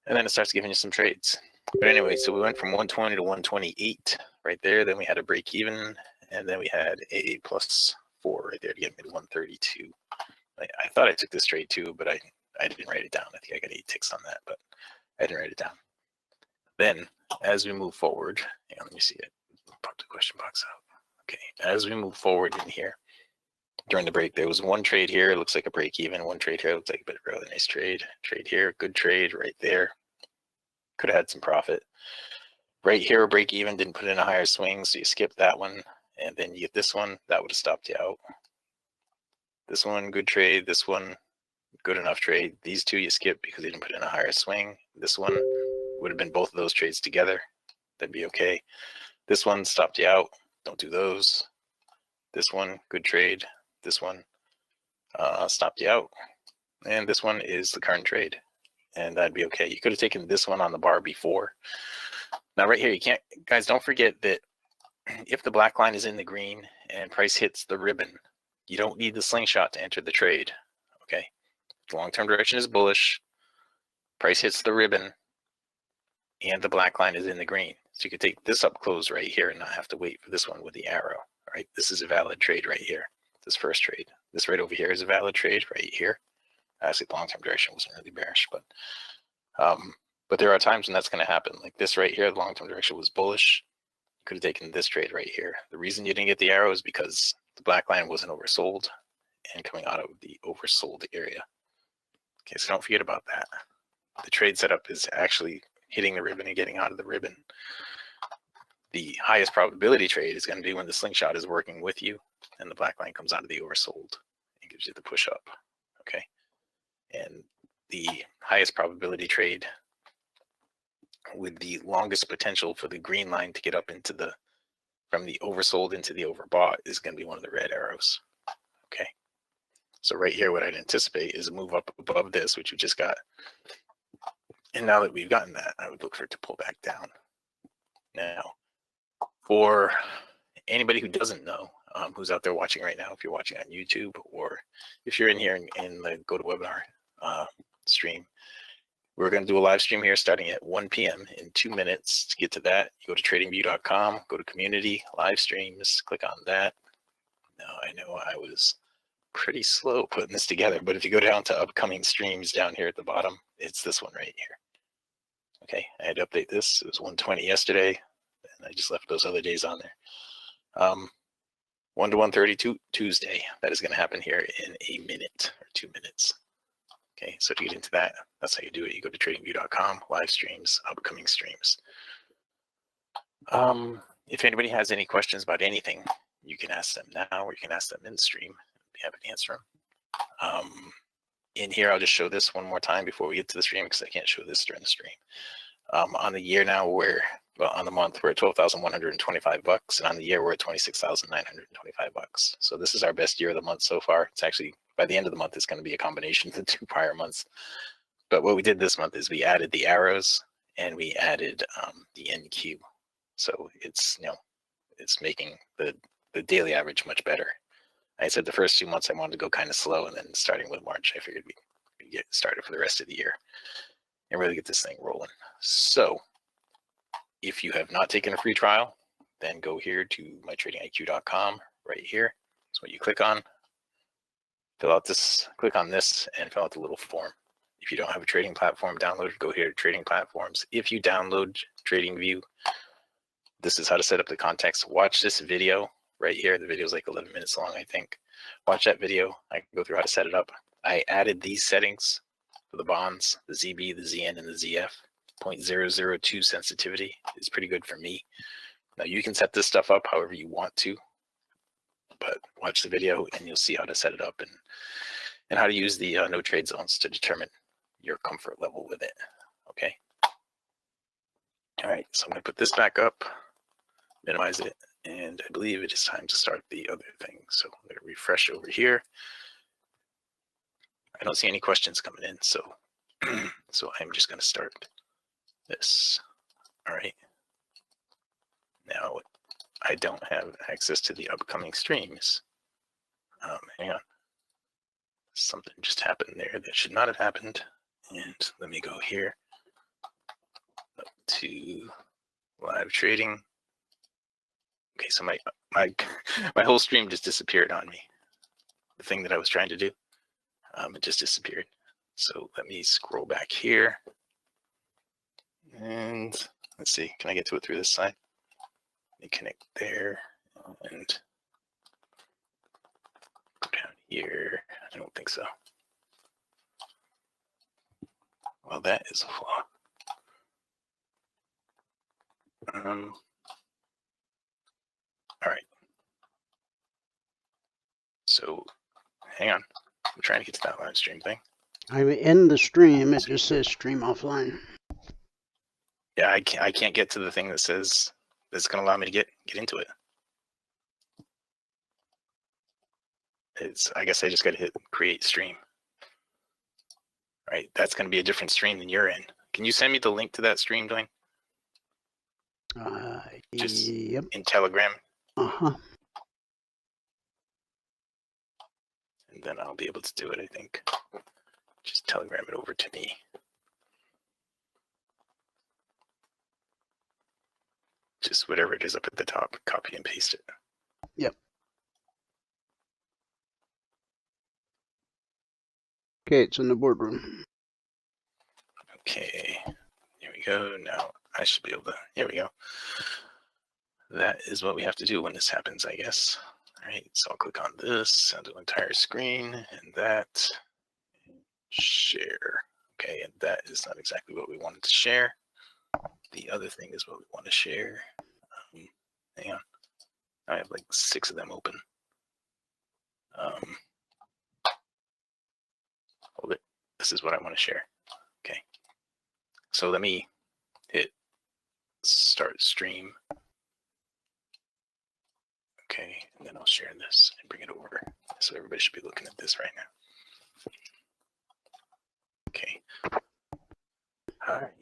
And then it starts giving you some trades. But anyway, so we went from 120 to 128 right there. Then we had a break even, and then we had a +4 right there to get me to 132. I thought I took this trade too, but I didn't write it down. I think I got 8 ticks on that, but I didn't write it down. Then as we move forward, hang on, let me see it. Pop the question box out. Okay, as we move forward in here, during the break, there was one trade here. It looks like a break even. One trade here looks like a really nice trade. Trade here, good trade right there. Could have had some profit. Right here, a break even, didn't put in a higher swing, so you skip that one. And then you get this one, that would have stopped you out. This one, good trade. This one, good enough trade. These two you skip because they didn't put in a higher swing. This one would have been both of those trades together. That'd be okay. This one stopped you out. Don't do those. This one, good trade. This one stopped you out. And this one is the current trade. And that'd be okay. You could have taken this one on the bar before. Now right here, you can't, guys, don't forget that if the black line is in the green and price hits the ribbon, you don't need the slingshot to enter the trade, okay? The long-term direction is bullish, price hits the ribbon, and the black line is in the green. So you could take this up close right here and not have to wait for this one with the arrow, right? This is a valid trade right here, this first trade. This right over here is a valid trade right here. Actually, the long-term direction wasn't really bearish, but there are times when that's going to happen. Like this right here, the long-term direction was bullish. You could have taken this trade right here. The reason you didn't get the arrow is because the black line wasn't oversold and coming out of the oversold area. Okay, so don't forget about that. The trade setup is actually hitting the ribbon and getting out of the ribbon. The highest probability trade is going to be when the slingshot is working with you and the black line comes out of the oversold and gives you the push up. Okay. And the highest probability trade with the longest potential for the green line to get up into the, from the oversold into the overbought is going to be one of the red arrows. Okay. So right here, what I'd anticipate is a move up above this, which we just got. And now that we've gotten that, I would look for it to pull back down. Now, for anybody who doesn't know, who's out there watching right now, if you're watching on YouTube or if you're in here in the GoToWebinar stream, we're going to do a live stream here starting at 1 p.m. in 2 minutes. To get to that, you go to TradingView.com, go to Community, Live Streams, click on that. Now, I know I was pretty slow putting this together, but if you go down to upcoming streams down here at the bottom, it's this one right here. Okay, I had to update this. It was 1:20 yesterday, and I just left those other days on there. 1 to 1:30 Tuesday. That is going to happen here in a minute or 2 minutes. Okay, so to get into that, that's how you do it. You go to TradingView.com, live streams, upcoming streams. If anybody has any questions about anything, you can ask them now or you can ask them in the stream. I'd be happy to answer them. In here, I'll just show this one more time before we get to the stream because I can't show this during the stream. On the year now, on the month, we're at $12,125, and on the year, we're at $26,925. So this is our best year of the month so far. It's actually, by the end of the month, it's going to be a combination of the 2 prior months. But what we did this month is we added the arrows and we added the NQ. So it's, it's making the daily average much better. I said the first 2 months I wanted to go kind of slow, and then starting with March, I figured we'd get started for the rest of the year and really get this thing rolling. So if you have not taken a free trial, then go here to mytradingiq.com right here. That's what you click on. Fill out this, click on this, and fill out the little form. If you don't have a trading platform downloaded, go here to trading platforms. If you download TradingView, this is how to set up the context. Watch this video right here. The video is like 11 minutes long, I think. Watch that video. I can go through how to set it up. I added these settings for the bonds, the ZB, the ZN, and the ZF. 0.002 sensitivity is pretty good for me. Now you can set this stuff up however you want to, but watch the video and you'll see how to set it up and how to use the no trade zones to determine your comfort level with it. Okay. All right, so I'm going to put this back up, minimize it, and I believe it is time to start the other thing. So I'm going to refresh over here. I don't see any questions coming in, so so I'm just going to start this. All right. Now I don't have access to the upcoming streams. Hang on. Something just happened there that should not have happened. And let me go here up to live trading. Okay, so my whole stream just disappeared on me. The thing that I was trying to do, it just disappeared. So let me scroll back here. And let's see, can I get to it through this side? Let me connect there and go down here. I don't think so. Well, that is a flaw. All right. So hang on. I'm trying to get to that live stream thing. I'm in the stream. It just says stream offline. Yeah, I can't get to the thing that says that's going to allow me to get into it. I guess I just got to hit create stream. Right, that's going to be a different stream than you're in. Can you send me the link to that stream, Dwayne? Just yep. in Telegram. Uh-huh. And then I'll be able to do it, I think. Just Telegram it over to me. Just whatever it is up at the top, copy and paste it. Yep. Okay, it's in the boardroom. Okay, here we go. Now I should be able to, here we go. That is what we have to do when this happens, I guess. All right, so I'll click on this, I'll do entire screen, and that, share. Okay, and that is not exactly what we wanted to share. The other thing is what we want to share. Hang on, I have like 6 of them open. Hold it, this is what I want to share. Okay, so let me hit start stream. Okay, and then I'll share this and bring it over. So everybody should be looking at this right now. Okay. All right.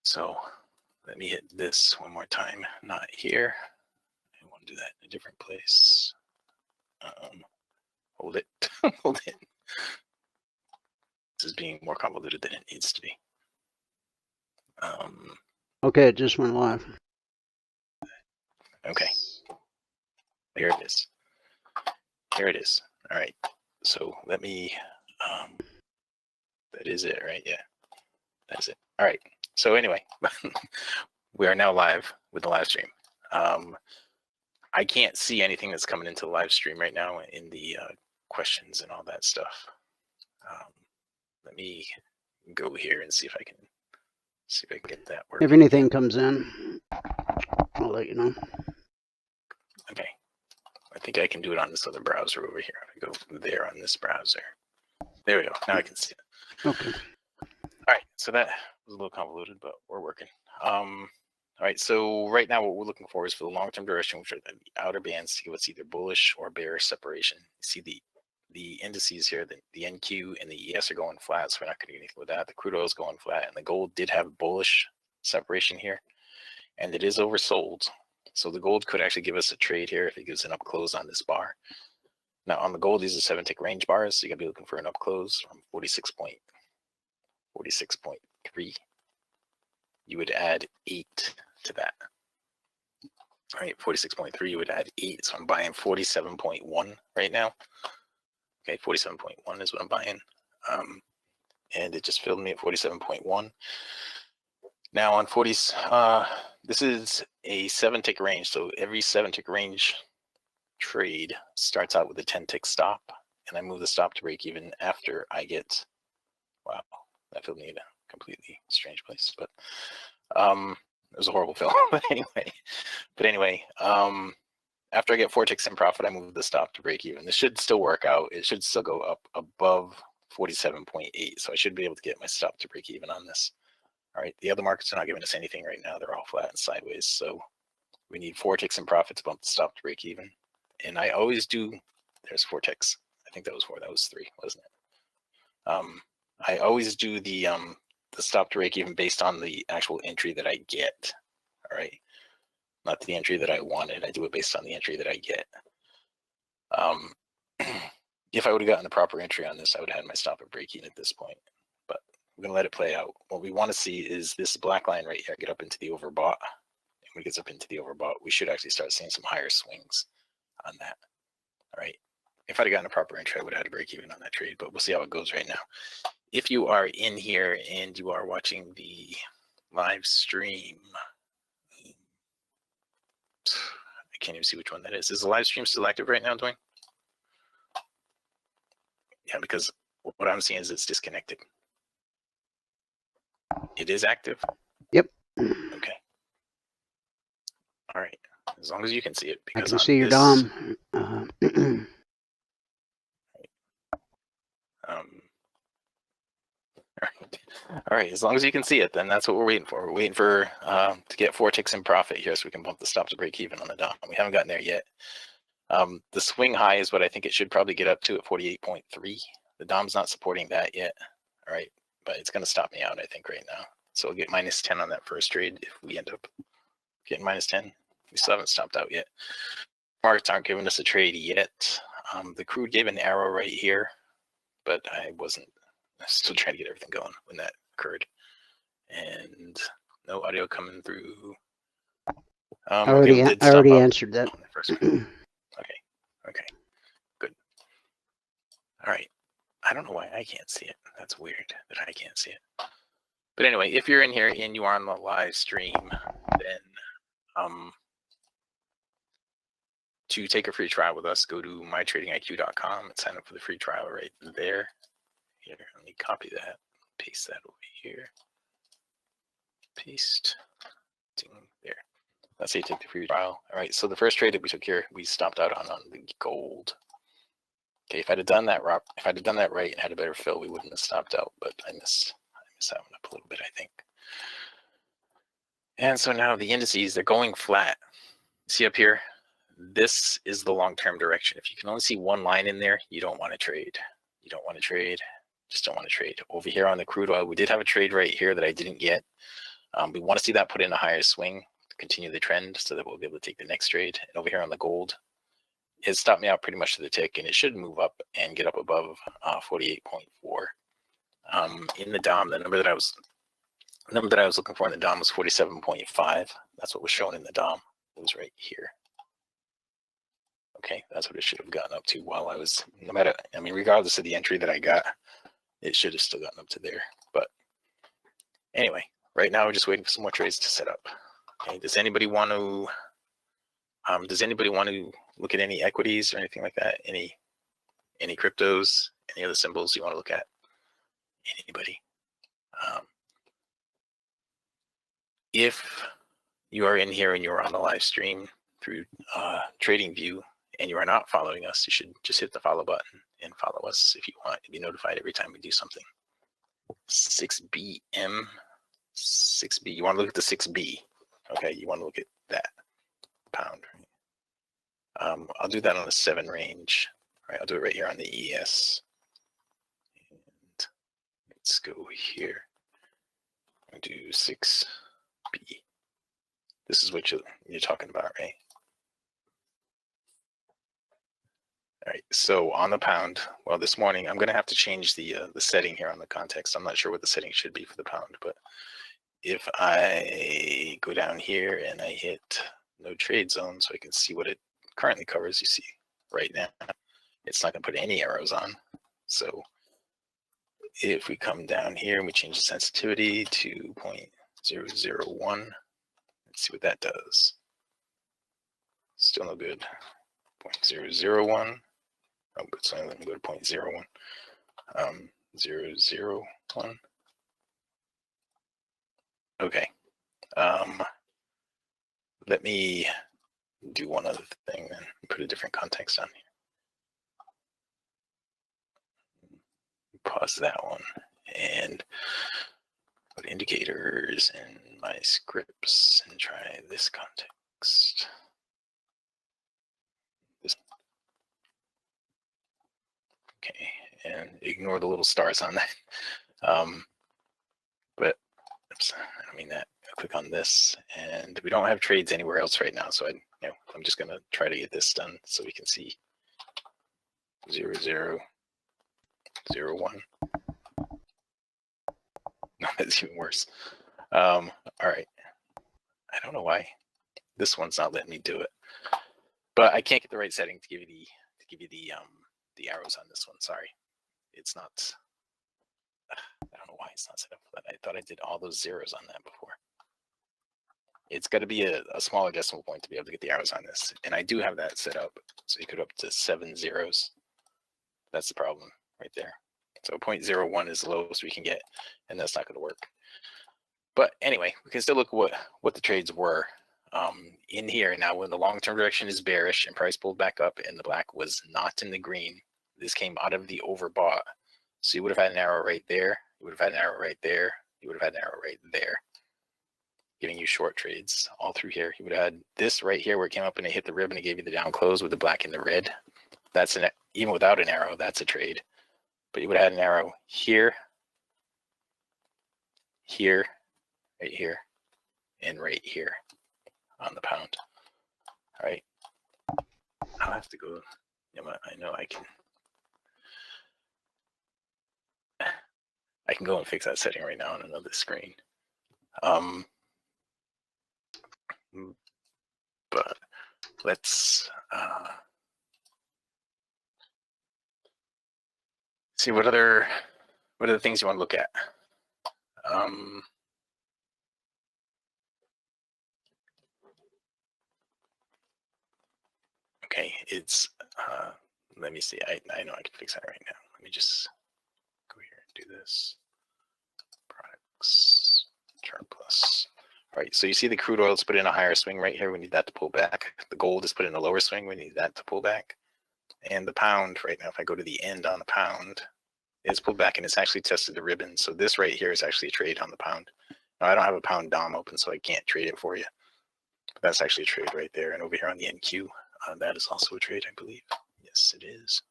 So let me hit this one more time. Not here. I want to do that in a different place. Hold it. Hold it. This is being more convoluted than it needs to be. Okay, it just went live. Okay. Here it is. Here it is. All right. So let me, that is it, right? Yeah, that's it. All right. So anyway, we are now live with the live stream. I can't see anything that's coming into the live stream right now in the questions and all that stuff. Let me go here and see if I can get that working. If anything comes in, I'll let you know. Okay. I think I can do it on this other browser over here. I go there on this browser. There we go. Now I can see it. Okay. All right. So that was a little convoluted, but we're working. All right. So right now what we're looking for is for the long-term duration, which are the outer bands to give us either bullish or bearish separation. You see the indices here, the NQ and the ES are going flat, so we're not going to do anything with that. The crude oil is going flat, and the gold did have bullish separation here. and it is oversold. So the gold could actually give us a trade here if it gives an up close on this bar. Now on the gold, these are 7-tick range bars, so you gotta be looking for an up close from 46.3. You would add 8 to that. All right, 46.3, you would add 8. So I'm buying 47.1 right now. Okay, 47.1 is what I'm buying. And it just filled me at 47.1. Now on 40s, this is a 7-tick range. So every 7-tick range trade starts out with a 10-tick stop, and I move the stop to break even after I get, wow, that filled me in a completely strange place, but it was a horrible fill. But anyway, after I get 4 ticks in profit, I move the stop to break even. This should still work out. It should still go up above 47.8, so I should be able to get my stop to break even on this. All right, the other markets are not giving us anything right now. They're all flat and sideways, so we need 4 ticks in profit to bump the stop to break even. And I always do, there's 4 ticks. I think that was 4, that was 3, wasn't it? I always do the stop to break even based on the actual entry that I get, all right? Not the entry that I wanted. I do it based on the entry that I get. If I would have gotten the proper entry on this, I would have had my stop at break even at this point. But we're gonna let it play out. What we want to see is this black line right here get up into the overbought. And when it gets up into the overbought, we should actually start seeing some higher swings on that. All right. If I'd have gotten a proper entry, I would have had to break even on that trade, but we'll see how it goes right now. If you are in here and you are watching the live stream, I can't even see which one that is. Is the live stream still active right now, Dwayne? Yeah, because what I'm seeing is it's disconnected. It is active? Yep. Okay. All right. As long as you can see it. I Because can see your DOM. All right, as long as you can see it, then that's what we're waiting for. We're waiting for to get 4 ticks in profit here so we can bump the stop to break even on the DOM. We haven't gotten there yet. The swing high is what I think it should probably get up to at 48.3. The DOM's not supporting that yet. All right, but it's going to stop me out, I think, right now. So we'll get -10 on that first trade if we end up getting -10. We still haven't stopped out yet. Markets aren't giving us a trade yet. The crude gave an arrow right here, but I was still trying to get everything going when that occurred. And no audio coming through. I already answered that. Okay, good. All right. I don't know why I can't see it. That's weird that I can't see it. But anyway, if you're in here and you are on the live stream, then to take a free trial with us, go to mytradingiq.com and sign up for the free trial right there. Here, let me copy that, paste that over here. Paste there. That's how you take the free trial. All right, so the first trade that we took here, we stopped out on the gold. Okay, if I'd have done that right and had a better fill, we wouldn't have stopped out, but I missed that one up a little bit, I think. And so now the indices, they're going flat. See up here? This is the long-term direction. If you can only see one line in there, you don't want to trade. You don't want to trade. Just don't want to trade. Over here on the crude oil, we did have a trade right here that I didn't get. We want to see that put in a higher swing to continue the trend so that we'll be able to take the next trade. And over here on the gold, it stopped me out pretty much to the tick, and it should move up and get up above 48.4. In the DOM, the number that I was looking for in the DOM was 47.5. That's what was shown in the DOM. It was right here. Okay, that's what it should have gotten up to while I was, regardless of the entry that I got, it should have still gotten up to there. But anyway, right now we're just waiting for some more trades to set up. Okay, does anybody want to look at any equities or anything like that? Any cryptos, any other symbols you want to look at? Anybody? If you are in here and you're on the live stream through TradingView and you are not following us, you should just hit the follow button and follow us if you want to be notified every time we do something. 6BM, 6B. You want to look at the 6B. Okay, you want to look at that pound. I'll do that on the 7 range. All right, I'll do it right here on the ES. And let's go here. I'll do 6B. This is what you're talking about, right? All right, so on the pound, well, this morning, I'm going to have to change the setting here on the context. I'm not sure what the setting should be for the pound, but if I go down here and I hit no trade zone so I can see what it currently covers, you see right now, it's not going to put any arrows on. So if we come down here and we change the sensitivity to 0.001, let's see what that does. Still no good. 0.001. Oh, but so let me go to 0.01. 001. Okay. Let me do one other thing then. Put a different context on here. Pause that one and put indicators in my scripts and try this context. This. Okay, and ignore the little stars on that. But oops, I don't mean that. I'll click on this, and we don't have trades anywhere else right now, so I'm just gonna try to get this done so we can see 0.001. No, that's even worse. All right. I don't know why this one's not letting me do it, but I can't get the right setting to give you the arrows on this one. Sorry, it's not. I don't know why it's not set up for that. I thought I did all those zeros on that before. It's got to be a smaller decimal point to be able to get the arrows on this, and I do have that set up, so you could go up to 7 zeros. That's the problem right there. So 0.01 is the lowest we can get, and that's not going to work. But anyway, we can still look at what the trades were in here. Now, when the long-term direction is bearish and price pulled back up and the black was not in the green, this came out of the overbought. So you would have had an arrow right there. You would have had an arrow right there. You would have had an arrow right there, giving you short trades all through here. You would have had this right here where it came up and it hit the rib and it gave you the down close with the black and the red. That's even without an arrow, that's a trade. But you would have had an arrow here, here, right here, and right here on the pound. All right. I'll have to go. I know I can go and fix that setting right now on another screen. But let's see what other things you want to look at. Okay, it's let me see. I know I can fix that right now. Let me just go here and do this. Products, chart plus. All right, so you see the crude oil is put in a higher swing right here. We need that to pull back. The gold is put in a lower swing. We need that to pull back. And the pound right now, if I go to the end on the pound, it's pulled back and it's actually tested the ribbon. So this right here is actually a trade on the pound. Now I don't have a pound DOM open, so I can't trade it for you. But that's actually a trade right there. And over here on the NQ, that is also a trade, I believe. Yes, it is.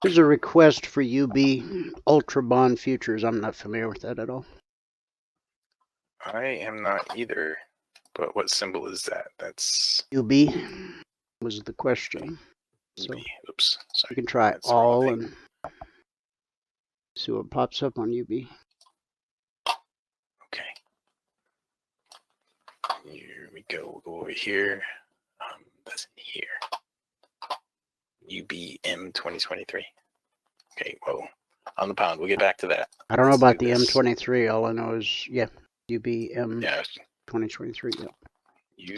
There's a request for UB Ultra Bond Futures. I'm not familiar with that at all. I am not either. But what symbol is that? That's UB was the question. UB. So oops. Sorry. you can try That's all and see what pops up on UB. Okay. Here we go. We'll go over here. That's in here. UBM 2023. Okay, well, on the pound, we'll get back to that. I don't know about the M23. All I know is, yeah, UBM 2023. Yeah.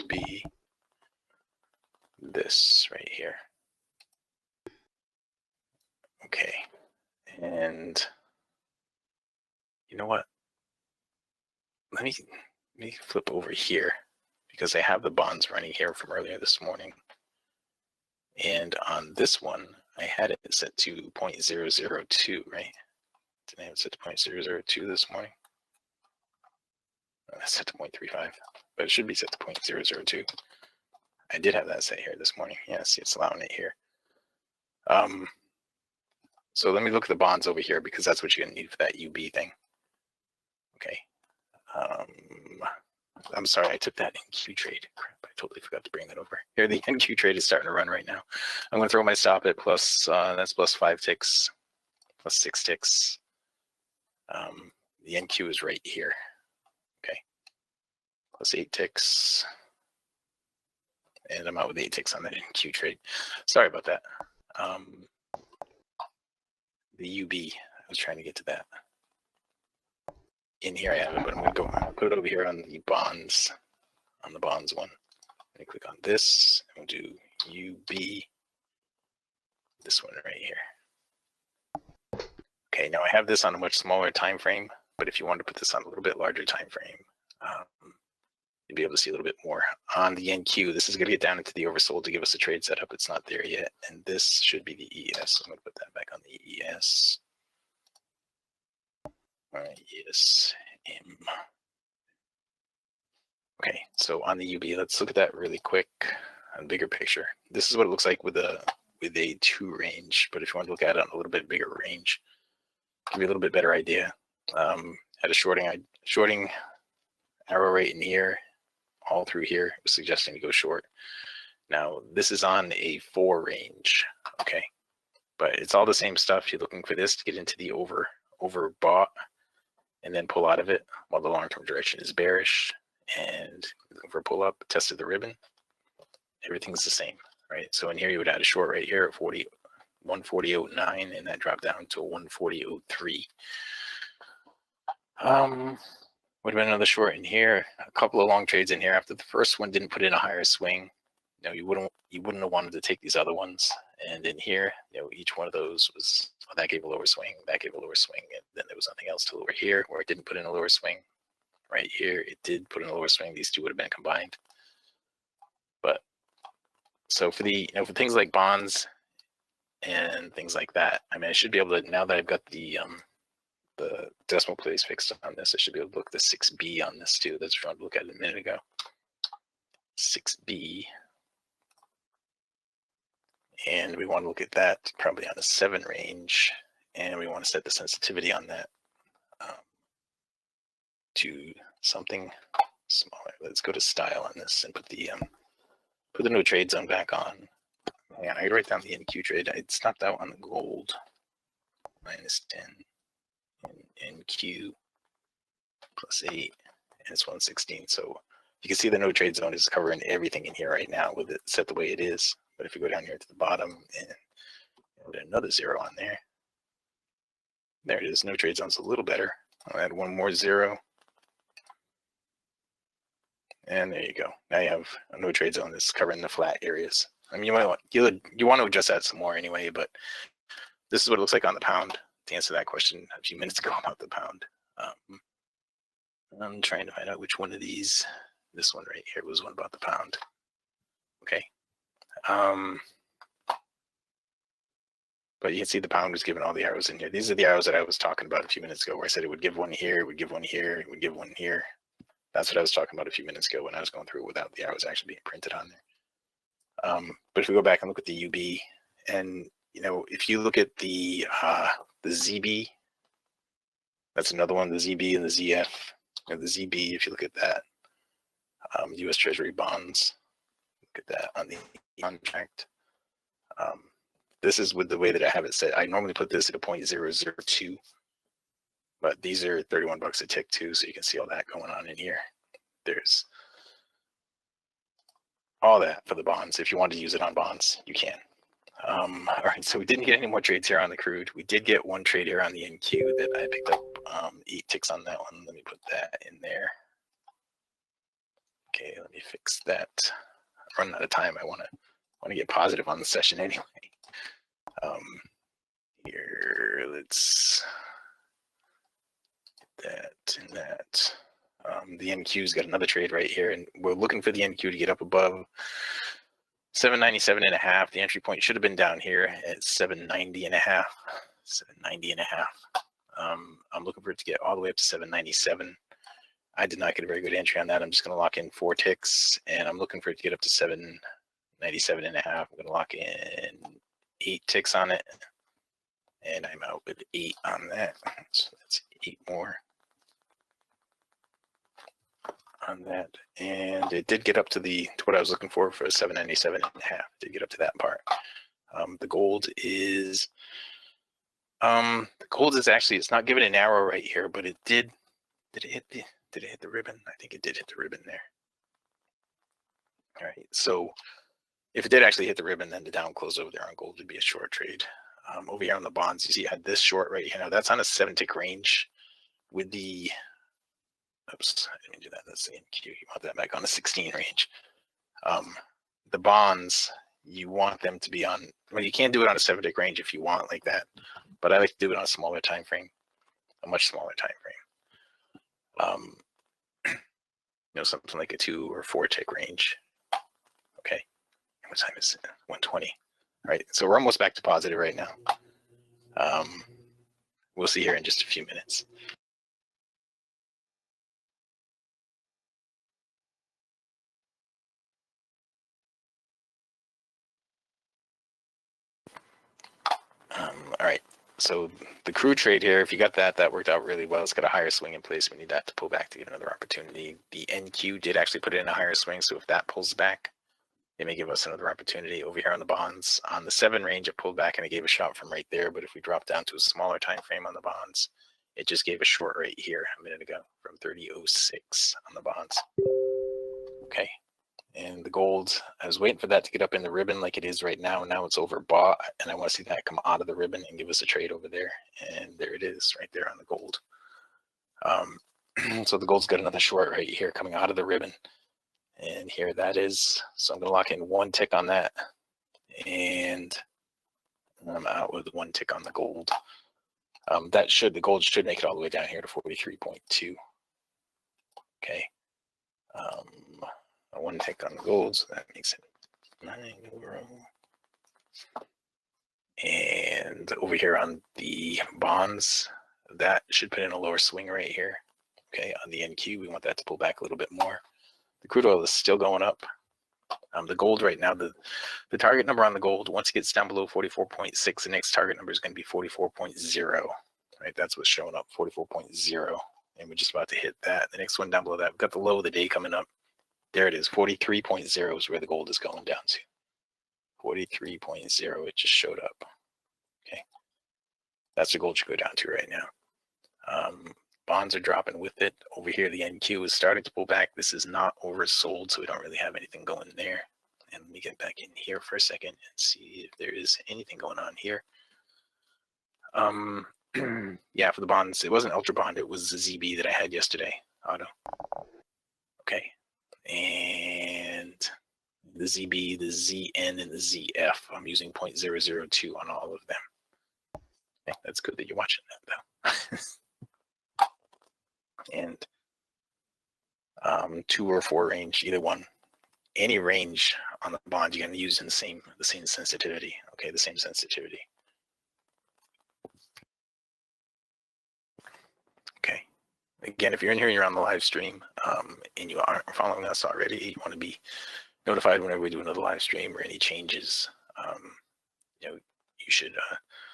UB this right here. Okay, and you know what? Let me flip over here because I have the bonds running here from earlier this morning. And on this one, I had it set to 0.002, right? Didn't I have it set to 0.002 this morning? That's set to 0.35, but it should be set to 0.002. I did have that set here this morning. Yeah, see, it's allowing it here. So let me look at the bonds over here because that's what you're gonna need for that UB thing. Okay. I'm sorry, I took that NQ trade. Crap, I totally forgot to bring that over. Here, the NQ trade is starting to run right now. I'm going to throw my stop at plus, that's plus 5 ticks, plus 6 ticks. The NQ is right here. Okay, plus 8 ticks. And I'm out with 8 ticks on that NQ trade. Sorry about that. The UB, I was trying to get to that. In here I have it, but I'm going to put it over here on the bonds, on the bonds one. I'm going to click on this, and we'll do UB, this one right here. Okay, now I have this on a much smaller time frame, but if you want to put this on a little bit larger time frame, you'll be able to see a little bit more. On the NQ, this is going to get down into the oversold to give us a trade setup. It's not there yet, and this should be the ES. So I'm going to put that back on the ES. All right, ES. Okay, so on the UB, let's look at that really quick on bigger picture. This is what it looks like with a 2 range, but if you want to look at it on a little bit bigger range, give you a little bit better idea. Had a shorting arrow right in here, all through here, it was suggesting to go short. Now this is on a 4 range, okay, but it's all the same stuff. You're looking for this to get into the overbought and then pull out of it while the long-term direction is bearish, and looking for a pull up, tested the ribbon. Everything's the same, right? So in here you would add a short right here at 140.09, and that dropped down to 140.03. Would have been another short in here, a couple of long trades in here. After the first one didn't put in a higher swing, you wouldn't have wanted to take these other ones. And in here, each one of those was, well, that gave a lower swing, that gave a lower swing, and then there was nothing else till over here where it didn't put in a lower swing. Right here, it did put in a lower swing. These two would have been combined. But so for the for things like bonds and things like that, I mean, I should be able to, now that I've got the decimal place fixed on this, I should be able to look at the 6B on this too. That's what I wanted to look at a minute ago. 6B. And we want to look at that probably on a 7 range, and we want to set the sensitivity on that to something smaller. Let's go to style on this and put the no trade zone back on. Hang on, I gotta write down the NQ trade. I stopped out on the gold. -10 and NQ +8, and it's 116. So you can see the no trade zone is covering everything in here right now with it set the way it is. But if we go down here to the bottom and put another 0 on there, there it is. No trade zone's a little better. I'll add one more 0. And there you go. Now you have a no trade zone that's covering the flat areas. I mean, you want to adjust that some more anyway, but this is what it looks like on the pound. To answer that question a few minutes ago about the pound, I'm trying to find out which one of these. This one right here was one about the pound. Okay. But you can see the pound was given all the arrows in here. These are the arrows that I was talking about a few minutes ago, where I said it would give one here, it would give one here, it would give one here. That's what I was talking about a few minutes ago when I was going through it without the arrows actually being printed on there. But if we go back and look at the UB, and if you look at the ZB, that's another one, the ZB and the ZF. The ZB, if you look at that, U.S. Treasury bonds, look at that on the contract. This is with the way that I have it set. I normally put this at a 0.002, but these are 31 bucks a tick too, so you can see all that going on in here. There's all that for the bonds. If you want to use it on bonds, you can. All right, so we didn't get any more trades here on the crude. We did get one trade here on the NQ that I picked up 8 ticks on that one. Let me put that in there. Okay, let me fix that. I'm running out of time. I want to get positive on the session anyway. Here, let's get that and that. The NQ's got another trade right here, and we're looking for the NQ to get up above 797.5. The entry point should have been down here at 790.5. 790.5. I'm looking for it to get all the way up to 797. I did not get a very good entry on that. I'm just going to lock in 4 ticks, and I'm looking for it to get up to 797.5. I'm going to lock in 8 ticks on it, and I'm out with 8 on that. So that's 8 more. on that, and it did get up to what I was looking for a 797.5. It did get up to that part. The gold is actually, it's not giving an arrow right here, but it did it hit the ribbon? I think it did hit the ribbon there. All right, so if it did actually hit the ribbon, then the down close over there on gold would be a short trade. Over here on the bonds, you see I had this short right here. Now that's on a 7-tick range with the, oops, I didn't do that. That's the NQ. You want that back on a 16 range. The bonds, you want them to be on, well, you can't do it on a 7-tick range if you want like that, but I like to do it on a smaller time frame, a much smaller time frame. Something like a 2 or 4-tick range. Okay, what time is it? 1:20. All right, so we're almost back to positive right now. We'll see here in just a few minutes. All right, so the crude trade here, if you got that worked out really well. It's got a higher swing in place. We need that to pull back to get another opportunity. The NQ did actually put it in a higher swing, so if that pulls back, it may give us another opportunity. Over here on the bonds, on the 7 range, it pulled back and it gave a shot from right there. But if we drop down to a smaller time frame on the bonds, it just gave a short right here a minute ago from 30.06 on the bonds. Okay, and the gold, I was waiting for that to get up in the ribbon like it is right now. Now it's overbought, and I want to see that come out of the ribbon and give us a trade over there. And there it is right there on the gold. So the gold's got another short right here coming out of the ribbon. And here that is. So I'm going to lock in 1 tick on that. And I'm out with 1 tick on the gold. The gold should make it all the way down here to 43.2. Okay. 1 tick on the gold, so that makes it 9 euro. And over here on the bonds, that should put in a lower swing right here. Okay, on the NQ, we want that to pull back a little bit more. The crude oil is still going up. The gold right now, the target number on the gold, once it gets down below 44.6, the next target number is going to be 44.0. Right, that's what's showing up, 44.0. And we're just about to hit that. The next one down below that, we've got the low of the day coming up. There it is, 43.0 is where the gold is going down to. 43.0, it just showed up. Okay, that's the gold should go down to right now. Bonds are dropping with it. Over here, the NQ is starting to pull back. This is not oversold, so we don't really have anything going there. And let me get back in here for a second and see if there is anything going on here. Yeah, for the bonds, it wasn't Ultra Bond, it was the ZB that I had yesterday, auto. Okay, and the ZB, the ZN, and the ZF, I'm using 0.002 on all of them. Okay, that's good that you're watching that though. And 2 or 4 range, either one. Any range on the bond, you're going to use in the same sensitivity. Okay, the same sensitivity. Okay. Again, if you're in here and you're on the live stream and you aren't following us already, you want to be notified whenever we do another live stream or any changes. You should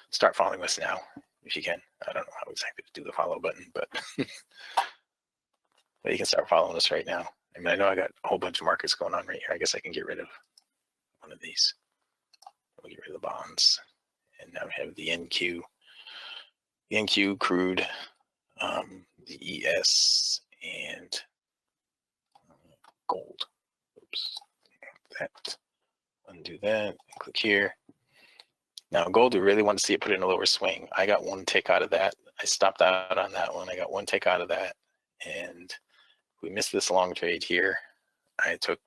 start following us now if you can. I don't know how exactly to do the follow button, but but you can start following us right now. I mean, I know I got a whole bunch of markets going on right here. I guess I can get rid of one of these. We'll get rid of the bonds. And now we have the NQ, crude, the ES, and gold. Oops. That. Undo that. Click here. Now, gold, we really want to see it put in a lower swing. I got 1 tick out of that. I stopped out on that one. I got 1 tick out of that. And we missed this long trade here. I took,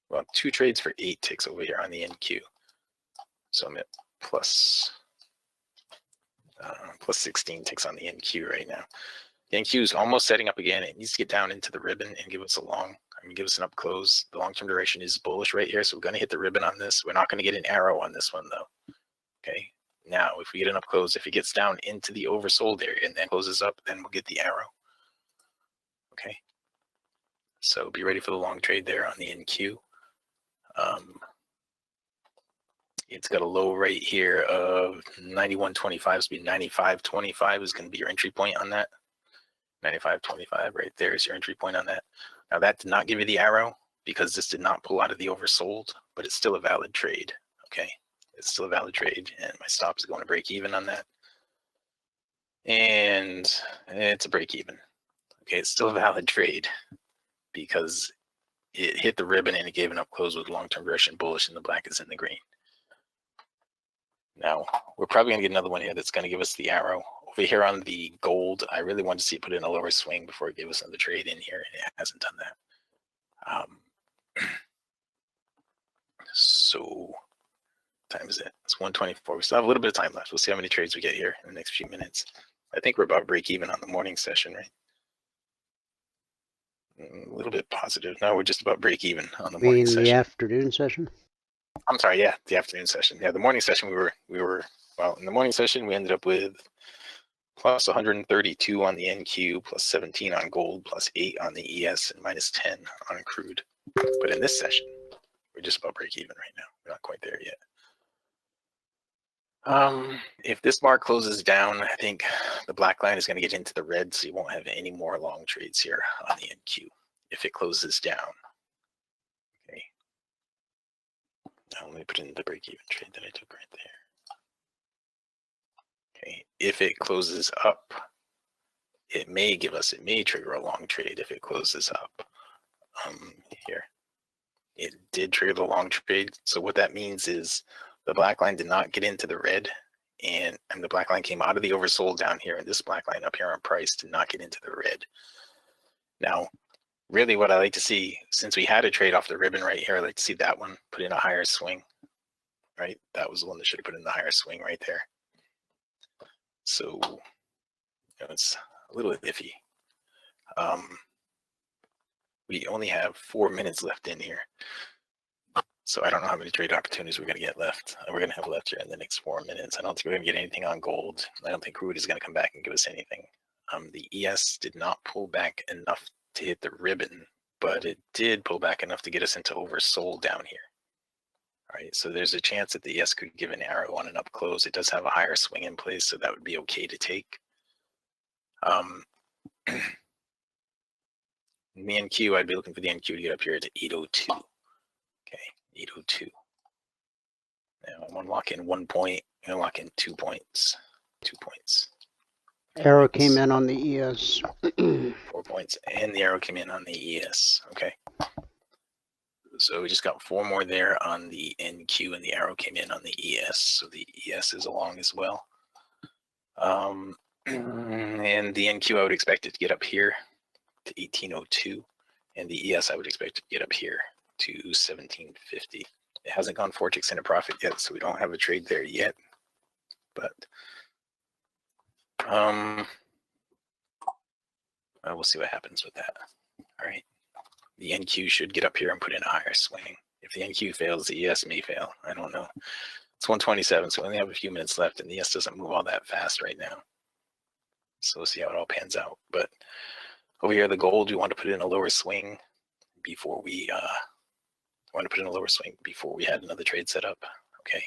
well, 2 trades for 8 ticks over here on the NQ. So I'm at plus 16 ticks on the NQ right now. The NQ is almost setting up again. It needs to get down into the ribbon and give us give us an up close. The long-term duration is bullish right here, so we're going to hit the ribbon on this. We're not going to get an arrow on this one though. Okay. Now, if we get an up close, if it gets down into the oversold area and then closes up, then we'll get the arrow. Okay. So be ready for the long trade there on the NQ. It's got a low right here of 91.25. So 95.25 is going to be your entry point on that. 95.25 right there is your entry point on that. Now that did not give you the arrow because this did not pull out of the oversold, but it's still a valid trade. Okay, it's still a valid trade, and my stop is going to break even on that. And it's a break even. Okay, it's still a valid trade because it hit the ribbon and it gave an up close with long-term version bullish, and the black is in the green. Now, we're probably going to get another one here that's going to give us the arrow. Over here on the gold, I really wanted to see it put in a lower swing before it gave us another trade in here, and it hasn't done that. So, time is it? It's 1:24. We still have a little bit of time left. We'll see how many trades we get here in the next few minutes. I think we're about break even on the morning session, right? A little bit positive. No, we're just about break even on the morning session. The afternoon session? I'm sorry, yeah, the afternoon session. Yeah, the morning session we were well, in the morning session we ended up with plus 132 on the NQ, plus 17 on gold, plus 8 on the ES, and minus 10 on crude. But in this session, we're just about break even right now. We're not quite there yet. If this bar closes down, I think the black line is going to get into the red, so you won't have any more long trades here on the NQ if it closes down. Okay. Now let me put in the break-even trade that I took right there. Okay. If it closes up, it may trigger a long trade if it closes up. Here. It did trigger the long trade. So what that means is the black line did not get into the red, and the black line came out of the oversold down here, and this black line up here on price did not get into the red. Now, really what I like to see, since we had a trade off the ribbon right here, I like to see that one put in a higher swing, right? That was the one that should have put in the higher swing right there. So, it's a little iffy. We only have 4 minutes left in here. So I don't know how many trade opportunities we're going to get left. We're going to have left here in the next 4 minutes. I don't think we're going to get anything on gold. I don't think crude is going to come back and give us anything. The ES did not pull back enough to hit the ribbon, but it did pull back enough to get us into oversold down here. All right, so there's a chance that the ES could give an arrow on an up close. It does have a higher swing in place, so that would be okay to take. In the NQ, I'd be looking for the NQ to get up here to 802. Okay, 802. Now I'm going to lock in 1 point. I'm going to lock in 2 points. 2 points. Arrow came in on the ES. 4 points, and the arrow came in on the ES. Okay. So we just got 4 more there on the NQ, and the arrow came in on the ES. So the ES is along as well. And the NQ, I would expect it to get up here to 1802, and the ES I would expect to get up here to 1750. It hasn't gone 4 ticks into profit yet, so we don't have a trade there yet. But we'll see what happens with that. All right, the NQ should get up here and put in a higher swing. If the NQ fails, the ES may fail. I don't know. It's 1:27, so we only have a few minutes left, and the ES doesn't move all that fast right now. So we'll see how it all pans out. But over here, the gold, we want to put in a lower swing before we had another trade set up. Okay.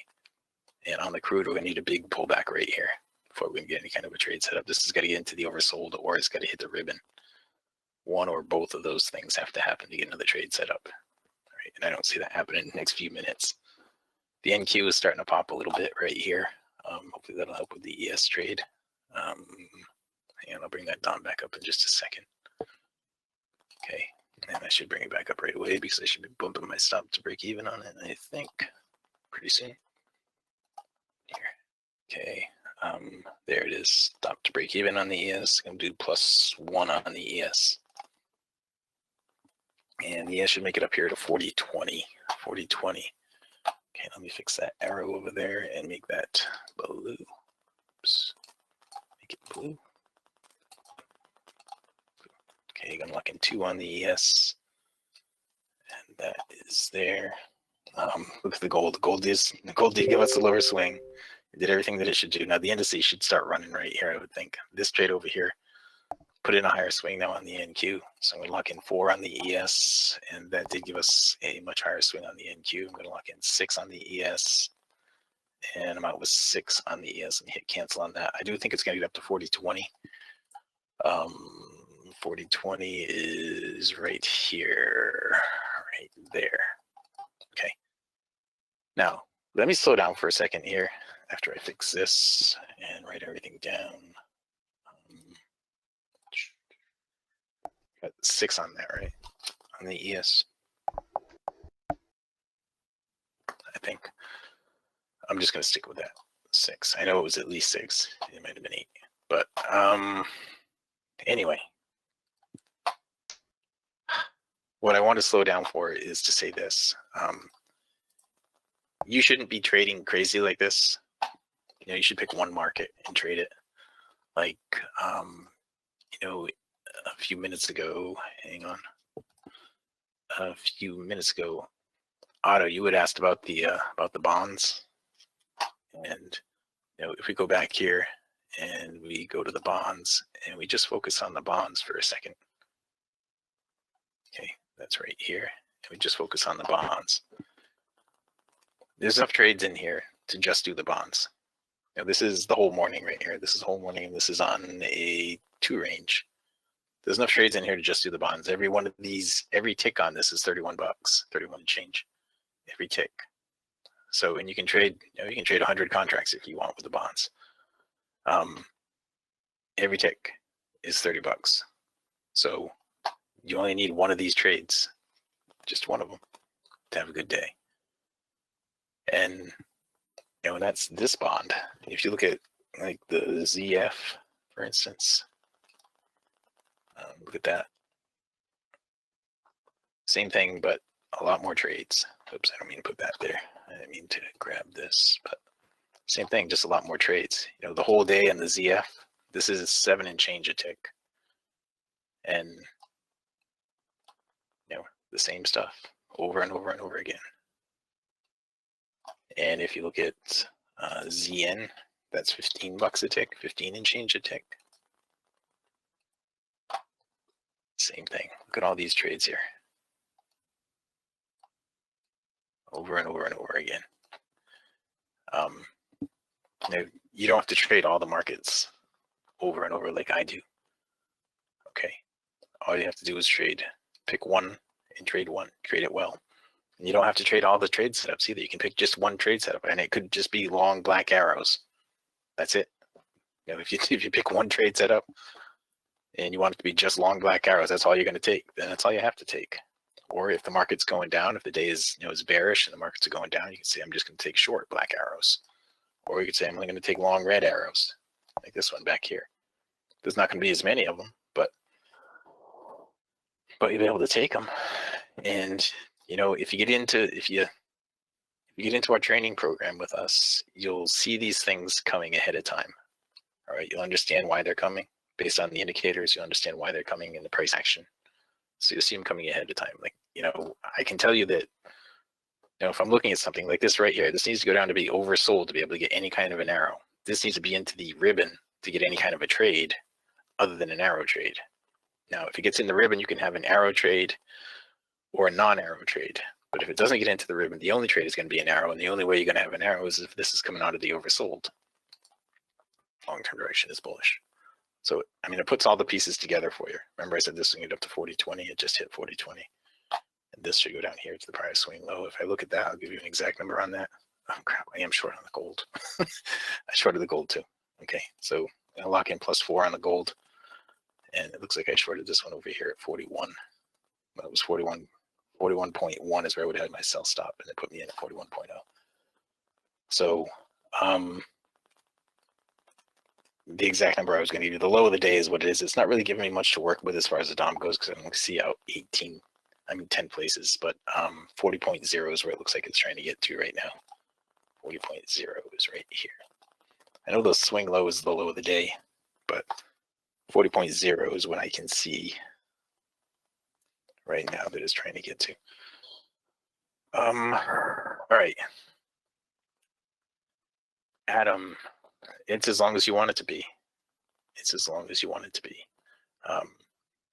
And on the crude, we're going to need a big pullback right here before we can get any kind of a trade set up. This has got to get into the oversold, or it's got to hit the ribbon. One or both of those things have to happen to get another trade set up. All right. And I don't see that happening in the next few minutes. The NQ is starting to pop a little bit right here. Hopefully that'll help with the ES trade. And I'll bring that down back up in just a second. Okay, and I should bring it back up right away because I should be bumping my stop to break even on it, I think, pretty soon. Here, okay, there it is, stop to break even on the ES. I'm going to do +1 on the ES. And the ES should make it up here to 4020, 4020. Okay, let me fix that arrow over there and make that blue. Oops, make it blue. Okay, you're going to lock in 2 on the ES, and that is there. Look at the gold. The gold did give us the lower swing. It did everything that it should do. Now the indices should start running right here, I would think. This trade over here put in a higher swing now on the NQ. So I'm going to lock in 4 on the ES, and that did give us a much higher swing on the NQ. I'm going to lock in 6 on the ES, and I'm out with 6 on the ES and hit cancel on that. I do think it's going to get up to 4020. 4020 is right here, right there. Okay. Now, let me slow down for a second here after I fix this and write everything down. Got 6 on that, right? On the ES. I think. I'm just going to stick with that. 6. I know it was at least 6. It might have been 8. But anyway. What I want to slow down for is to say this. You shouldn't be trading crazy like this. You know, you should pick one market and trade it. Like, you know, a few minutes ago, hang on. A few minutes ago, Otto, you had asked about the bonds. And, you know, if we go back here and we go to the bonds and we just focus on the bonds for a second. Okay, that's right here. And we just focus on the bonds. There's enough trades in here to just do the bonds. Now, this is the whole morning right here. This is the whole morning. This is on a 2 range. There's enough trades in here to just do the bonds. Every one of these, every tick on this is 31 bucks, 31 and change. Every tick. So, and you can trade, you know, you can trade 100 contracts if you want with the bonds. Every tick is 30 bucks. So you only need one of these trades, just one of them, to have a good day. And, you know, that's this bond. If you look at like the ZF, for instance, look at that. Same thing, but a lot more trades. Oops, I don't mean to put that there. I didn't mean to grab this, but same thing, just a lot more trades. You know, the whole day on the ZF, this is 7 and change a tick. And, you know, the same stuff over and over and over again. And if you look at ZN, that's 15 bucks a tick, 15 and change a tick. Same thing. Look at all these trades here. Over and over and over again. You know, you don't have to trade all the markets over and over like I do. Okay. All you have to do is trade. Pick one and trade one. Trade it well. And you don't have to trade all the trade setups either. You can pick just one trade setup, and it could just be long black arrows. That's it. You know, if you pick one trade setup and you want it to be just long black arrows, that's all you're going to take. Then that's all you have to take. Or if the market's going down, if the day is, you know, is bearish and the markets are going down, you can say I'm just going to take short black arrows. Or you could say I'm only going to take long red arrows, like this one back here. There's not going to be as many of them, but you'll be able to take them. And you know, if you get into our training program with us, you'll see these things coming ahead of time. All right, you'll understand why they're coming based on the indicators. You'll understand why they're coming in the price action. So you'll see them coming ahead of time. Like, you know, I can tell you that, you know, if I'm looking at something like this right here, this needs to go down to be oversold to be able to get any kind of an arrow. This needs to be into the ribbon to get any kind of a trade other than an arrow trade. Now, if it gets in the ribbon, you can have an arrow trade or a non-arrow trade. But if it doesn't get into the ribbon, the only trade is going to be an arrow. And the only way you're going to have an arrow is if this is coming out of the oversold. Long-term direction is bullish. So, I mean, it puts all the pieces together for you. Remember I said this thing get up to 40.20. It just hit 40.20. And this should go down here to the prior swing low. If I look at that, I'll give you an exact number on that. Oh, crap. I am short on the gold. I shorted the gold too. Okay. So I'll lock in +4 on the gold. And it looks like I shorted this one over here at 41. Well, it was 41. 41.1 is where I would have had my sell stop, and it put me in at 41.0. So the exact number I was going to give you, the low of the day is what it is. It's not really giving me much to work with as far as the DOM goes, because I don't see out 10 places, but 40.0 is where it looks like it's trying to get to right now. 40.0 is right here. I know the swing low is the low of the day, but 40.0 is what I can see right now that it's trying to get to. All right. Adam, it's as long as you want it to be. It's as long as you want it to be.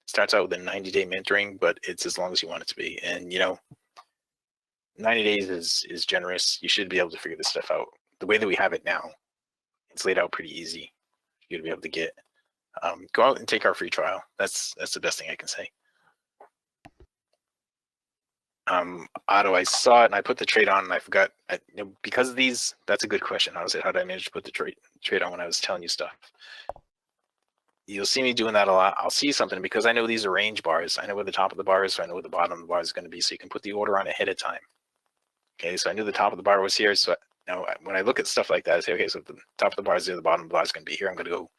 Starts out with a 90-day mentoring, but it's as long as you want it to be. And, you know, 90 days is generous. You should be able to figure this stuff out. The way that we have it now, it's laid out pretty easy. You're going to be able to get Go out and take our free trial. That's the best thing I can say. Otto, I saw it and I put the trade on and I forgot. Because of these, that's a good question. How did I manage to put the trade on when I was telling you stuff? You'll see me doing that a lot. I'll see something because I know these are range bars. I know where the top of the bar is, so I know where the bottom of the bar is going to be. So you can put the order on ahead of time. Okay, so I knew the top of the bar was here. So now when I look at stuff like that, I say, okay, so if the top of the bar is there, the bottom of the bar is going to be here. I'm going to go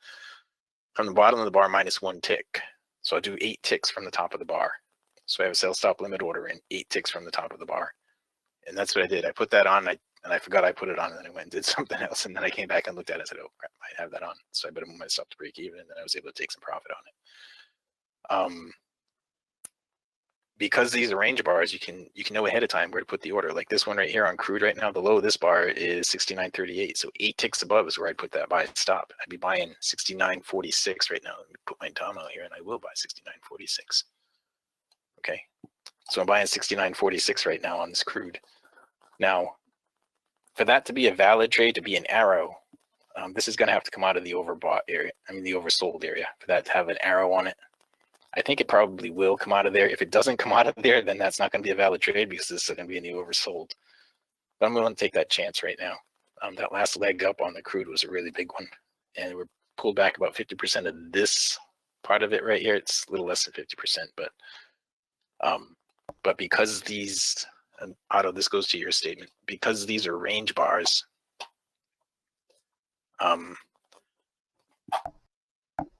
from the bottom of the bar minus 1 tick. So I'll do 8 ticks from the top of the bar. So I have a sell stop limit order in 8 ticks from the top of the bar. And that's what I did. I put that on, and I forgot I put it on, and then I went and did something else. And then I came back and looked at it and said, oh, crap, I have that on. So I better move myself to break even, and then I was able to take some profit on it. Because these are range bars, you can know ahead of time where to put the order. Like this one right here on crude right now, the low of this bar is 69.38. So 8 ticks above is where I'd put that buy and stop. I'd be buying 69.46 right now. Let me put my DOM out here, and I will buy 69.46. Okay, so I'm buying 69.46 right now on this crude. Now, for that to be a valid trade, to be an arrow, this is going to have to come out of the overbought area. I mean, the oversold area, for that to have an arrow on it. I think it probably will come out of there. If it doesn't come out of there, then that's not going to be a valid trade because this is going to be in the oversold. But I'm willing to take that chance right now. That last leg up on the crude was a really big one, and we're pulled back about 50% of this part of it right here. It's a little less than 50%, but because these, and Otto, this goes to your statement, because these are range bars,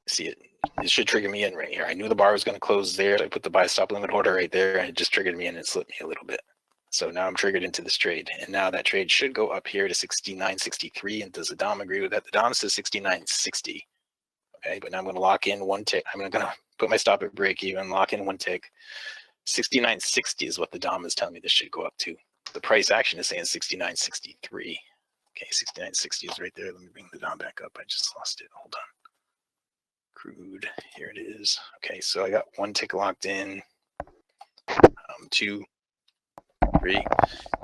see it should trigger me in right here. I knew the bar was going to close there. So I put the buy stop limit order right there, and it just triggered me in and slipped me a little bit. So now I'm triggered into this trade, and now that trade should go up here to 69.63. And does the DOM agree with that? The DOM says 69.60. Okay, but now I'm going to lock in 1 tick. I'm going to put my stop at break even, lock in 1 tick. 69.60 is what the DOM is telling me this should go up to. The price action is saying 69.63. Okay, 69.60 is right there. Let me bring the DOM back up. I just lost it. Hold on. Crude, here it is. Okay, so I got 1 tick locked in. 2, 3.